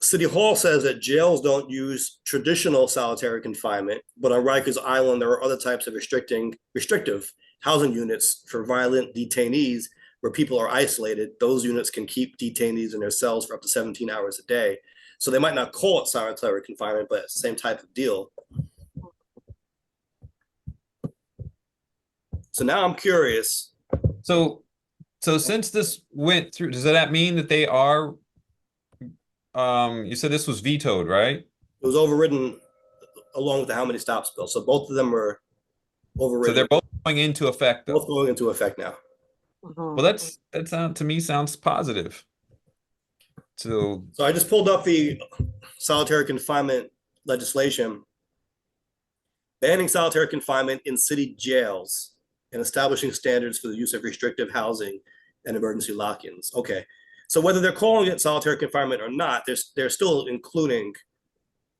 City Hall says that jails don't use traditional solitary confinement, but on Rikers Island, there are other types of restrictive housing units for violent detainees where people are isolated. Those units can keep detainees in their cells for up to 17 hours a day. So they might not call it solitary confinement, but it's the same type of deal. So now I'm curious. So since this went through, does that mean that they are, you said this was vetoed, right? It was overridden along with the how many stops bill. So both of them were So overridden. they're both going into effect, Both though. going into effect now. Well, that to me sounds positive. So So I just pulled up the solitary confinement legislation banning solitary confinement in city jails and establishing standards for the use of restrictive housing and emergency lock-ins. Okay, so whether they're calling it solitary confinement or not, they're still including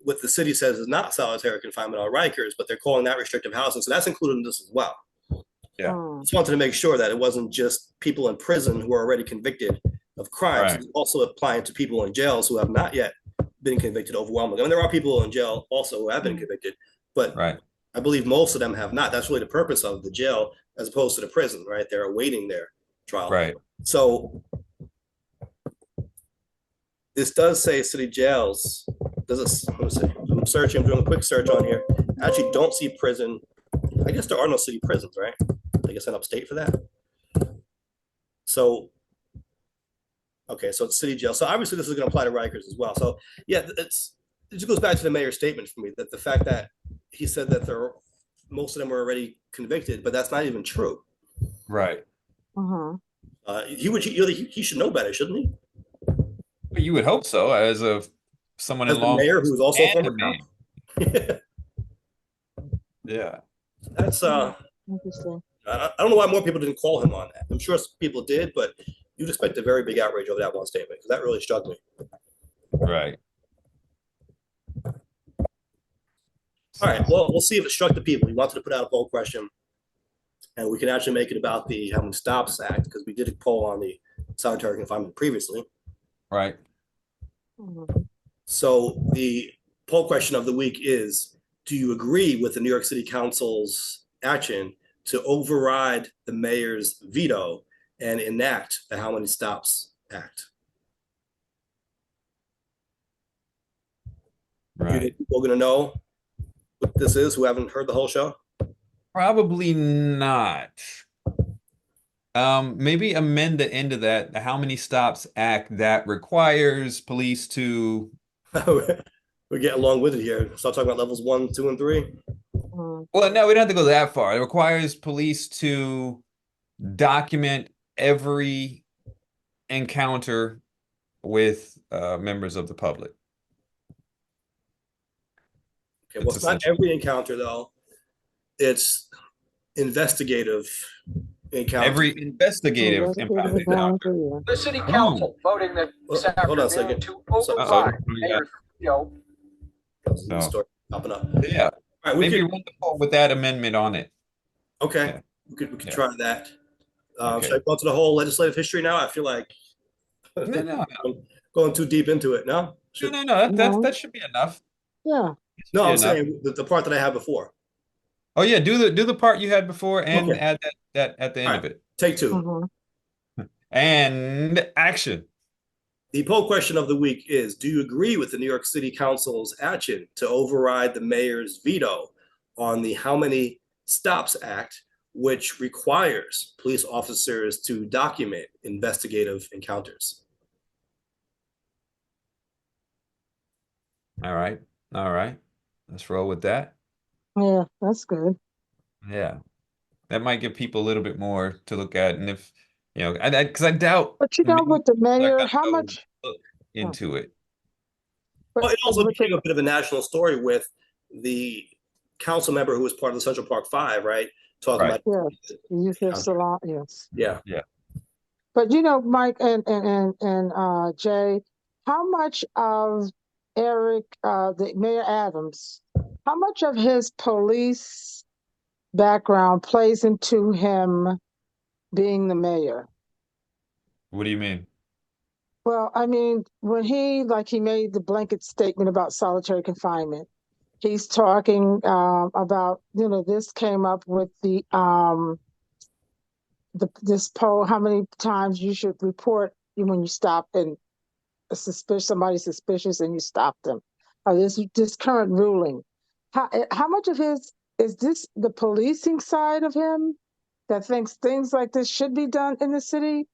what the city says is not solitary confinement on Rikers, but they're calling that restrictive housing, so that's included in this as well. yeah, Just wanted to make sure that it wasn't just people in prison who are already convicted of crimes. right. It's also applying to people in jails who have not yet been convicted overwhelmingly. I mean, there are people in jail also who have been convicted, but Right. I believe most of them have not. That's really the purpose of the jail as opposed to the prison, right? They're awaiting their trial. Right. So this does say city jails. Does it? Let me see. I'm searching. I'm doing a quick search on here. I actually don't see prison. I guess there are no city prisons, right? I guess I'm upstate for that. So, okay, so it's city jail. So obviously this is going to apply to Rikers as well. So yeah, it just goes back to the mayor's statement for me that the fact that he said that most of them were already convicted, but that's not even true. Right. He should know better, shouldn't he? But you would hope so, as someone As in the law mayor who's also a and former the mayor. cop. Yeah. That's Interesting. I don't know why more people didn't call him on that. I'm sure people did, but you'd expect a very big outrage over that one statement because that really struck me. Right. All right, well, we'll see if it struck the people. We wanted to put out a poll question, and we can actually make it about the How Many Stops Act because we did a poll on the solitary confinement previously. Right. So the poll question of the week is, do you agree with the New York City Council's action to override the mayor's veto and enact the How Many Stops Act? Do you think people are going to know what this is who haven't heard the whole show? Probably not. Maybe amend the end of that. The How Many Stops Act that requires police to. We're getting along with it here. Start talking about levels 1, 2, and 3. Well, no, we don't have to go that far. It requires police to document every encounter with members of the public. Okay, well, it's not every encounter though. It's investigative encounter. Every investigative encounter. The city council voting that this Hold on a afternoon second. to override Mayor veto. No. Story popping up. Yeah. All right, we Maybe could, run the poll with that amendment on it. okay. Yeah. We could Yeah. try that. Okay. Should I go to the whole legislative history now? I feel like No. going too deep into it. No? No. That should be enough. Yeah. No, I'm enough. saying the part that I had before. Oh yeah, do the part you had before and Okay. add that at the end of it. Take 2. And action. The poll question of the week is, do you agree with the New York City Council's action to override the mayor's veto on the How Many Stops Act, which requires police officers to document investigative encounters? All right. Let's roll with that. Yeah, that's good. Yeah. That might give people a little bit more to look at. And if, because I doubt. But you know, with the mayor, how go much look into it. but Well, it also with became a bit of a national story with the council member who was part of the Central Park Five, right? Talking Right. about yes, you hear salon, yes. yeah. But you know, Mike and Jay, how much of Eric, the Mayor Adams, how much of his police background plays into him being the mayor? What do you mean? Well, I mean, when he made the blanket statement about solitary confinement, he's talking about, you know, this came up with this poll, how many times you should report when you stop and somebody's suspicious and you stop them. This current ruling, how much of his is this the policing side of him that thinks things like this should be done in the city?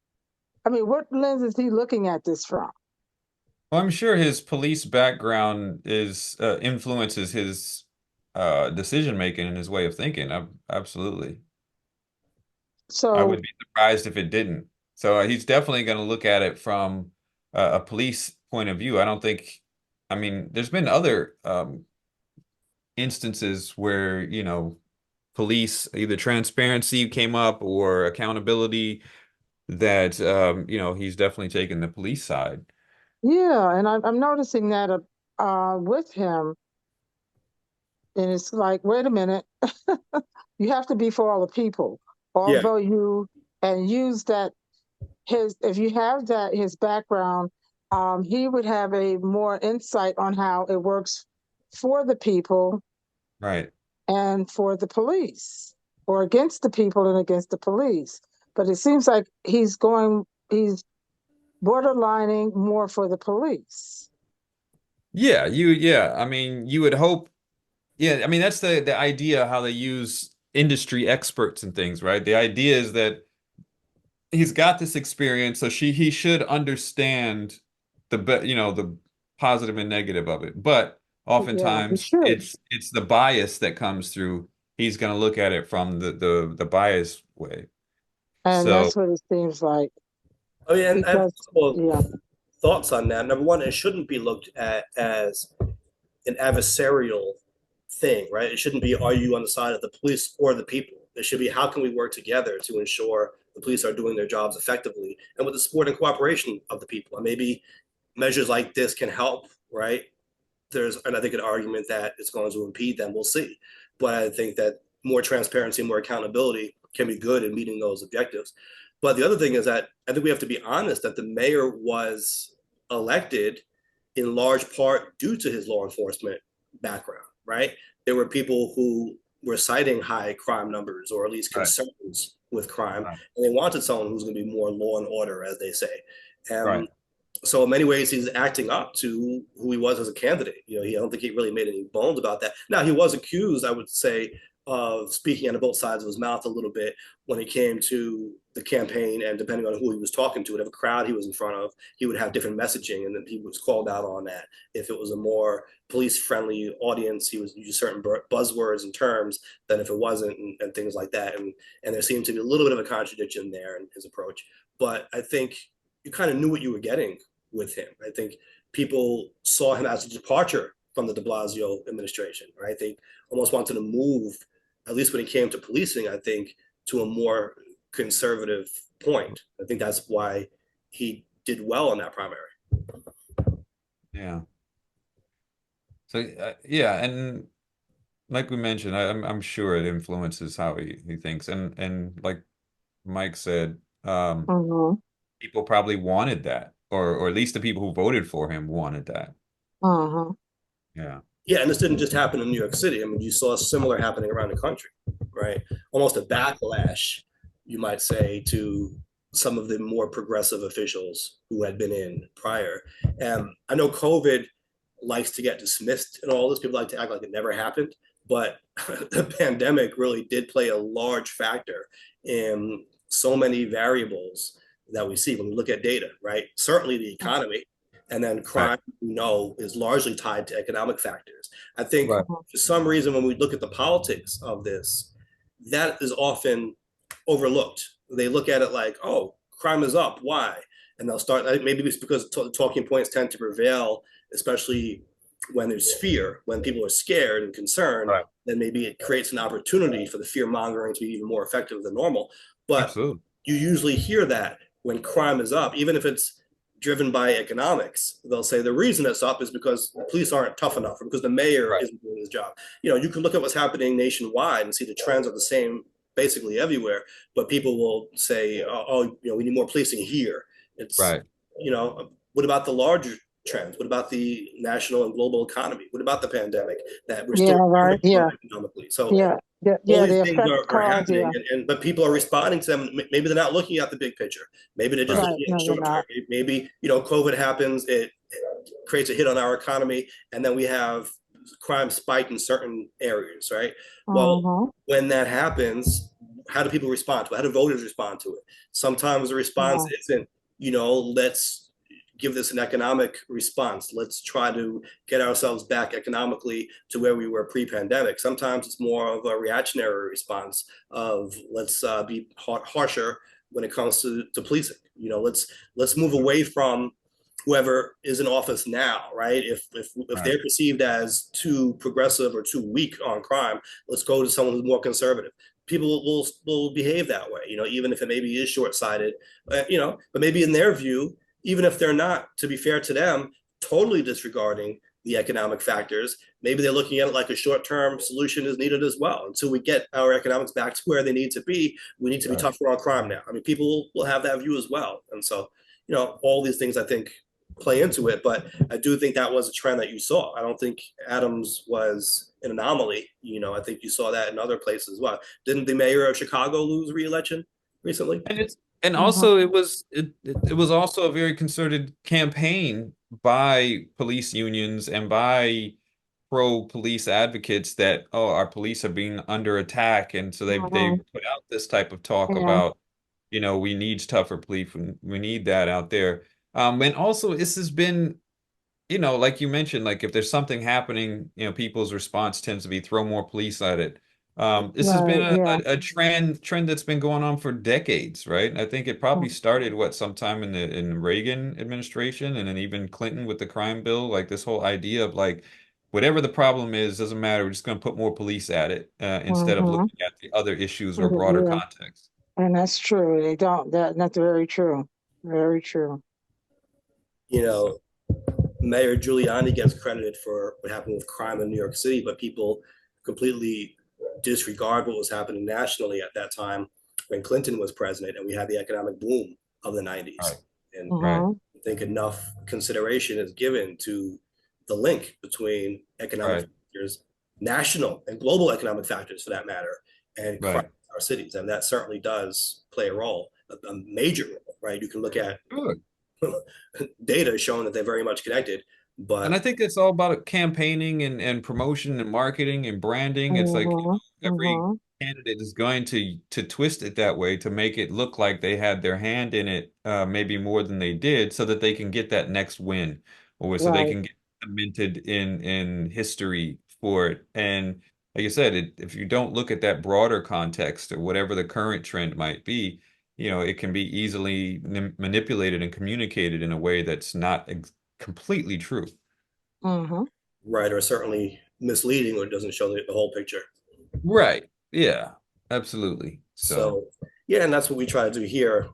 I mean, what lens is he looking at this from? Well, I'm sure his police background is influences his decision making and his way of thinking. Absolutely. I So would be surprised if it didn't. So he's definitely going to look at it from a police point of view. I don't think, I mean, there's been other instances where, you know, police, either transparency came up or accountability that, you know, he's definitely taken the police side. yeah, and I'm noticing that with him, and it's like, wait a minute, you have to be for all the people. Yeah. Although you and use that if you have that his background, he would have a more insight on how it works for the people Right. and for the police, or against the people and against the police. But it seems like he's borderlining more for the police. Yeah, I mean, you would hope, yeah, I mean, that's the idea how they use industry experts and things, right? The idea is that he's got this experience, so he should understand you know, the positive and negative of it. But Yeah, he oftentimes should. it's the bias that comes through. He's going to look at it from the bias way. And So that's what it seems like. Oh yeah, and I have a Because, couple yeah, of thoughts on that. Number one, it shouldn't be looked at as an adversarial thing, right? It shouldn't be, are you on the side of the police or the people? It should be, how can we work together to ensure the police are doing their jobs effectively and with the support and cooperation of the people? And maybe measures like this can help, right? And I think an argument that it's going to impede them, we'll see. But I think that more transparency, more accountability can be good in meeting those objectives. But the other thing is that I think we have to be honest that the mayor was elected in large part due to his law enforcement background, right? There were people who were citing high crime numbers or at least right, concerns with crime, right, and they wanted someone who's going to be more law and order, as they say. right. So in many ways, he's acting up to who he was as a candidate. You know, I don't think he really made any bones about that. Now, he was accused, I would say, of speaking out of both sides of his mouth a little bit when it came to the campaign, and depending on who he was talking to, whatever crowd he was in front of, he would have different messaging, and then he was called out on that. If it was a more police-friendly audience, he was using certain buzzwords and terms than if it wasn't, and things like that. And there seemed to be a little bit of a contradiction there in his approach. But I think you kind of knew what you were getting with him. I think people saw him as a departure from the de Blasio administration, right? They almost wanted to move, at least when it came to policing, I think, to a more conservative point. I think that's why he did well in that primary. Yeah. So yeah, and like we mentioned, I'm sure it influences how he thinks, and like Mike said, mm-hmm, people probably wanted that, or at least the people who voted for him wanted that. mm-hmm. Yeah. Yeah, and this didn't just happen in New York City. I mean, you saw similar happening around the country, right? Almost a backlash, you might say, to some of the more progressive officials who had been in prior. And I know COVID likes to get dismissed and all this. People like to act like it never happened, but the pandemic really did play a large factor in so many variables that we see when we look at data, right? Certainly the economy, and then crime, we know, is largely tied to economic factors. I think Right. for some reason, when we look at the politics of this, that is often overlooked. They look at it like, oh, crime is up. Why? And they'll start, maybe it's because talking points tend to prevail, especially when there's fear, when people are scared and concerned, Right. then maybe it creates an opportunity for the fear mongering to be even more effective than normal. But Absolutely. you usually hear that when crime is up, even if it's driven by economics, they'll say the reason it's up is because the police aren't tough enough, or because the mayor isn't doing his job. You can look at what's happening nationwide and see the trends are the same basically everywhere, but people will say, oh, we need more policing here. It's what about the larger trends? What about the national and global economy? What about the pandemic that we're still economically? So all these things are happening, but people are responding to them. Maybe they're not looking at the big picture. Maybe they're just looking at short term. Maybe COVID happens, it creates a hit on our economy, and then we have crime spike in certain areas, right? Well, when that happens, how do people respond to it? How do voters respond to it? Sometimes the response isn't, let's give this an economic response. Let's try to get ourselves back economically to where we were pre-pandemic. Sometimes it's more of a reactionary response of let's be harsher when it comes to policing. Let's move away from whoever is in office now, right? If they're perceived as too progressive or too weak on crime, let's go to someone who's more conservative. People will behave that way, even if it maybe is short-sighted, but maybe in their view, even if they're not, to be fair to them, totally disregarding the economic factors, maybe they're looking at it like a short-term solution is needed as well. Until we get our economics back to where they need to be, we need to be tougher on crime now. I mean, people will have that view as well. And so, all these things I think play into it, but I do think that was a trend that you saw. I don't think Adams was an anomaly. I think you saw that in other places as well. Didn't the mayor of Chicago lose re-election recently? And also it was also a very concerted campaign by police unions and by pro-police advocates that, our police are being under attack, and so they put out this type of talk about, we need tougher police, we need that out there. And also this has been, like you mentioned, like if there's something happening, people's response tends to be throw more police at it. This has been a trend that's been going on for decades, right? And I think it probably started sometime in the Reagan administration, and then even Clinton with the crime bill, like this whole idea of like whatever the problem is, doesn't matter, we're just going to put more police at it instead of looking at the other issues or broader context. And that's true. They don't. That's very true. Very true. Mayor Giuliani gets credited for what happened with crime in New York City, but people completely disregard what was happening nationally at that time when Clinton was president and we had the economic boom of the 90s. And I think enough consideration is given to the link between economic factors, national and global economic factors for that matter, and crime in our cities. And that certainly does play a role, a major role, right? You can look at data showing that they're very much connected. And I think it's all about campaigning and promotion and marketing and branding. It's like every candidate is going to twist it that way to make it look like they had their hand in it, maybe more than they did, so that they can get that next win, or so they can get cemented in history for it. And like I said, if you don't look at that broader context or whatever the current trend might be, it can be easily manipulated and communicated in a way that's not completely true. Right, or certainly misleading, or it doesn't show the whole picture. Right. Yeah, absolutely. So and that's what we try to do here,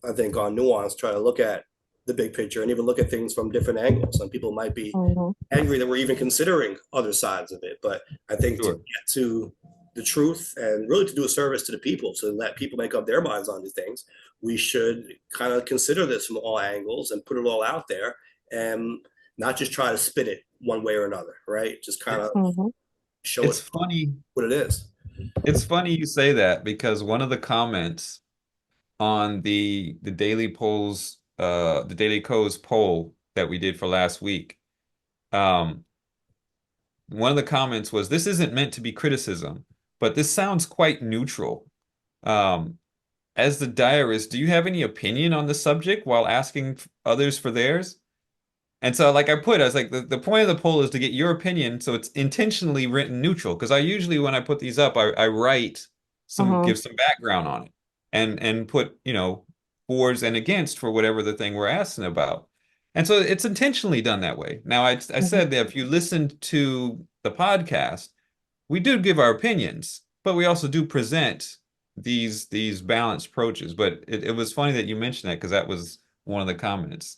I think, on Nuance, try to look at the big picture and even look at things from different angles. Some people might be angry that we're even considering other sides of it, but I think to get to the truth and really to do a service to the people, to let people make up their minds on these things, we should kind of consider this from all angles and put it all out there, and not just try to spin it one way or another, right? Just kind of show it's funny what it is. It's funny you say that, because one of the comments on the Daily Polls, the Daily Co's poll that we did for last week, one of the comments was, "This isn't meant to be criticism, but this sounds quite neutral. As the diarist, do you have any opinion on the subject while asking others for theirs?" And so, like I was like, the point of the poll is to get your opinion, so it's intentionally written neutral. Because I usually, when I put these up, I write give some background on it, and put fors and against for whatever the thing we're asking about. And so it's intentionally done that way. Now, I said that if you listened to the podcast, we do give our opinions, but we also do present these balanced approaches. But it was funny that you mentioned that, because that was one of the comments.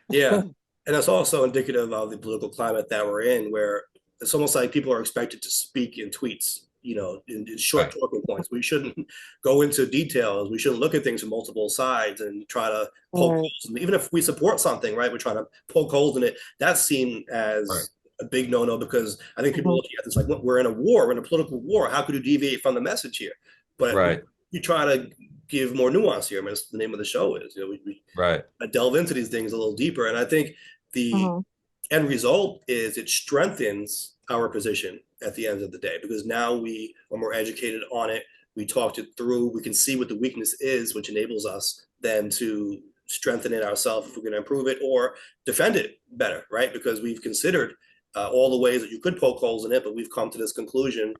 Yeah. And that's also indicative of the political climate that we're in, where it's almost like people are expected to speak in tweets, in short Right. talking points. We shouldn't go into details. We shouldn't look at things from multiple sides and try to poke Right. holes. And even if we support something, right, we're trying to poke holes in it. That's seen Right. as a big no-no, because I think people looking at this like, we're in a war, we're in a political war. How could you deviate from the message here? But Right. you try to give more nuance here. I mean, that's the name of the show is. We Right. delve into these things a little deeper. And I think the end result is it strengthens our position at the end of the day, because now we are more educated on it. We talked it through. We can see what the weakness is, which enables us then to strengthen it ourselves if we're going to improve it or defend it better, right? Because we've considered all the ways that you could poke holes in it, but we've come to this conclusion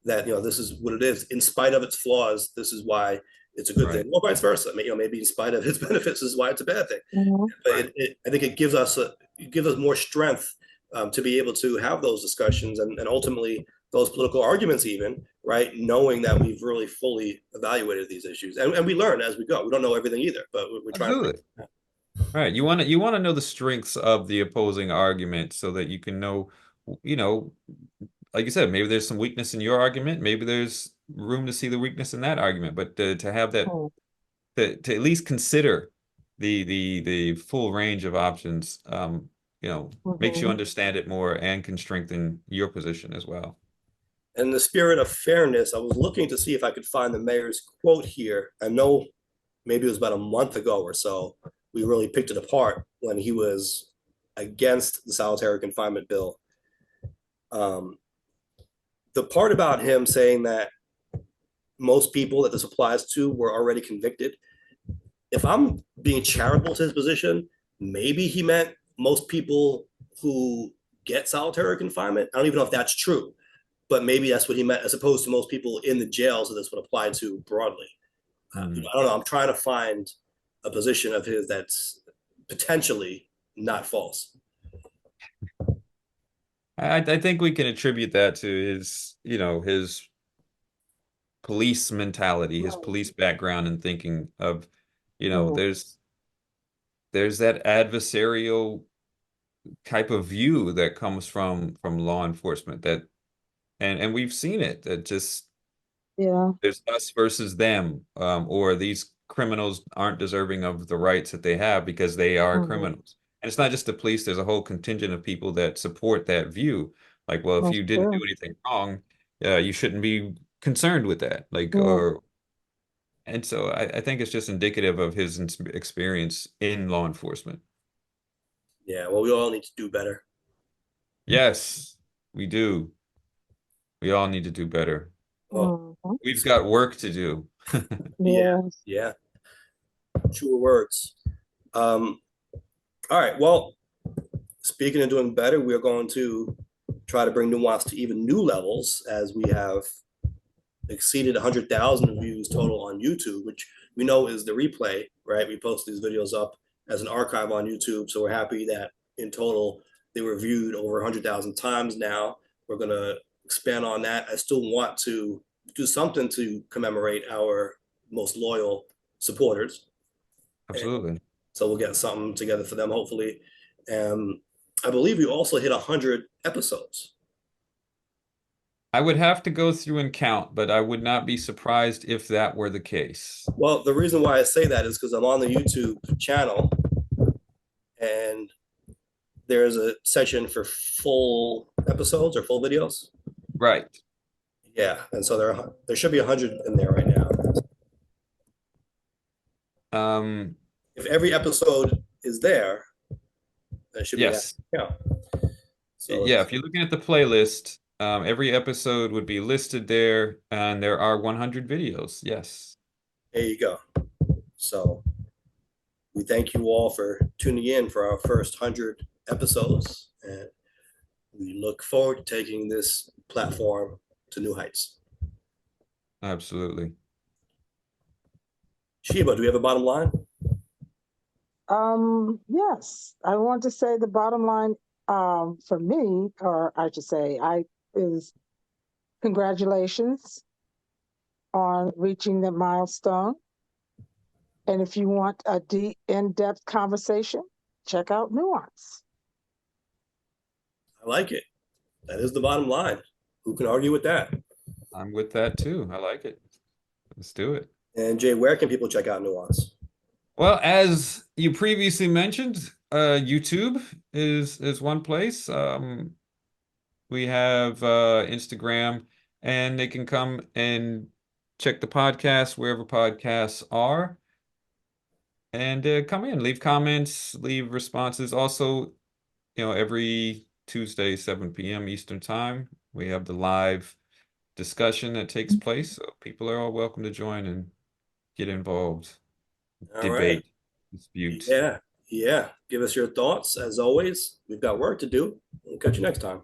that this is what it is. In spite of its flaws, this is why it's a good thing, or vice versa. Maybe in spite of its benefits, this is why it's a bad thing. But I think it gives us more strength to be able to have those discussions and ultimately those political arguments, even, right? Knowing that we've really fully evaluated these issues, and we learn as we go. We don't know everything either, but we're trying. Absolutely. Right. You want to know the strengths of the opposing argument so that you can know, like you said, maybe there's some weakness in your argument. Maybe there's room to see the weakness in that argument. But to have that, to at least consider the full range of options, makes you understand it more and can strengthen your position as well. In the spirit of fairness, I was looking to see if I could find the mayor's quote here. I know maybe it was about a month ago or so, we really picked it apart when he was against the solitary confinement bill. The part about him saying that most people that this applies to were already convicted, if I'm being charitable to his position, maybe he meant most people who get solitary confinement. I don't even know if that's true, but maybe that's what he meant, as opposed to most people in the jail. So this would apply to broadly. I don't know. I'm trying to find a position of his that's potentially not false. I think we can attribute that to his police mentality, his police background, and thinking of, there's that adversarial type of view that comes from law enforcement, that and we've seen it, that just there's us versus them, or these criminals aren't deserving of the rights that they have because they are criminals. And it's not just the police, there's a whole contingent of people that support that view. Like, well, if you didn't do anything wrong, you shouldn't be concerned with that. And so I think it's just indicative of his experience in law enforcement. Yeah, well, we all need to do better. Yes, we do. We all need to do better. Well, we've got work to do. Yeah. True words. All right. Well, speaking of doing better, we are going to try to bring Nuance to even new levels, as we have exceeded 100,000 views total on YouTube, which we know is the replay, right? We post these videos up as an archive on YouTube. So we're happy that in total they were viewed over 100,000 times now. We're going to expand on that. I still want to do something to commemorate our most loyal supporters. Absolutely. And so we'll get something together for them, hopefully. I believe we also hit 100 episodes. I would have to go through and count, but I would not be surprised if that were the case. Well, the reason why I say that is because I'm on the YouTube channel, and there's a section for full episodes or full videos. Right. Yeah, and so there should be 100 in there right now. If every episode is there, that should be So yeah, if you're looking at the playlist, every episode would be listed there, and there are 100 videos. Yes. There you go. So we thank you all for tuning in for our first 100 episodes, and we look forward to taking this platform to new heights. Absolutely. Sheba, do we have a bottom line? Yes, I want to say the bottom line for me, or I should say, is congratulations on reaching the milestone. And if you want a deep, in-depth conversation, check out Nuance. I like it. That is the bottom line. Who can argue with that? I'm with that too. I like it. Let's do it. And Jay, where can people check out Nuance? Well, as you previously mentioned, YouTube is one place. We have Instagram, and they can come and check the podcast wherever podcasts are. And come in, leave comments, leave responses. Also, every Tuesday, 7 p.m. Eastern Time, we have the live discussion that takes place. So people are all welcome to join and get involved, All right. debate, dispute. Yeah. Yeah. Give us your thoughts. As always, we've got work to do. We'll catch you next time.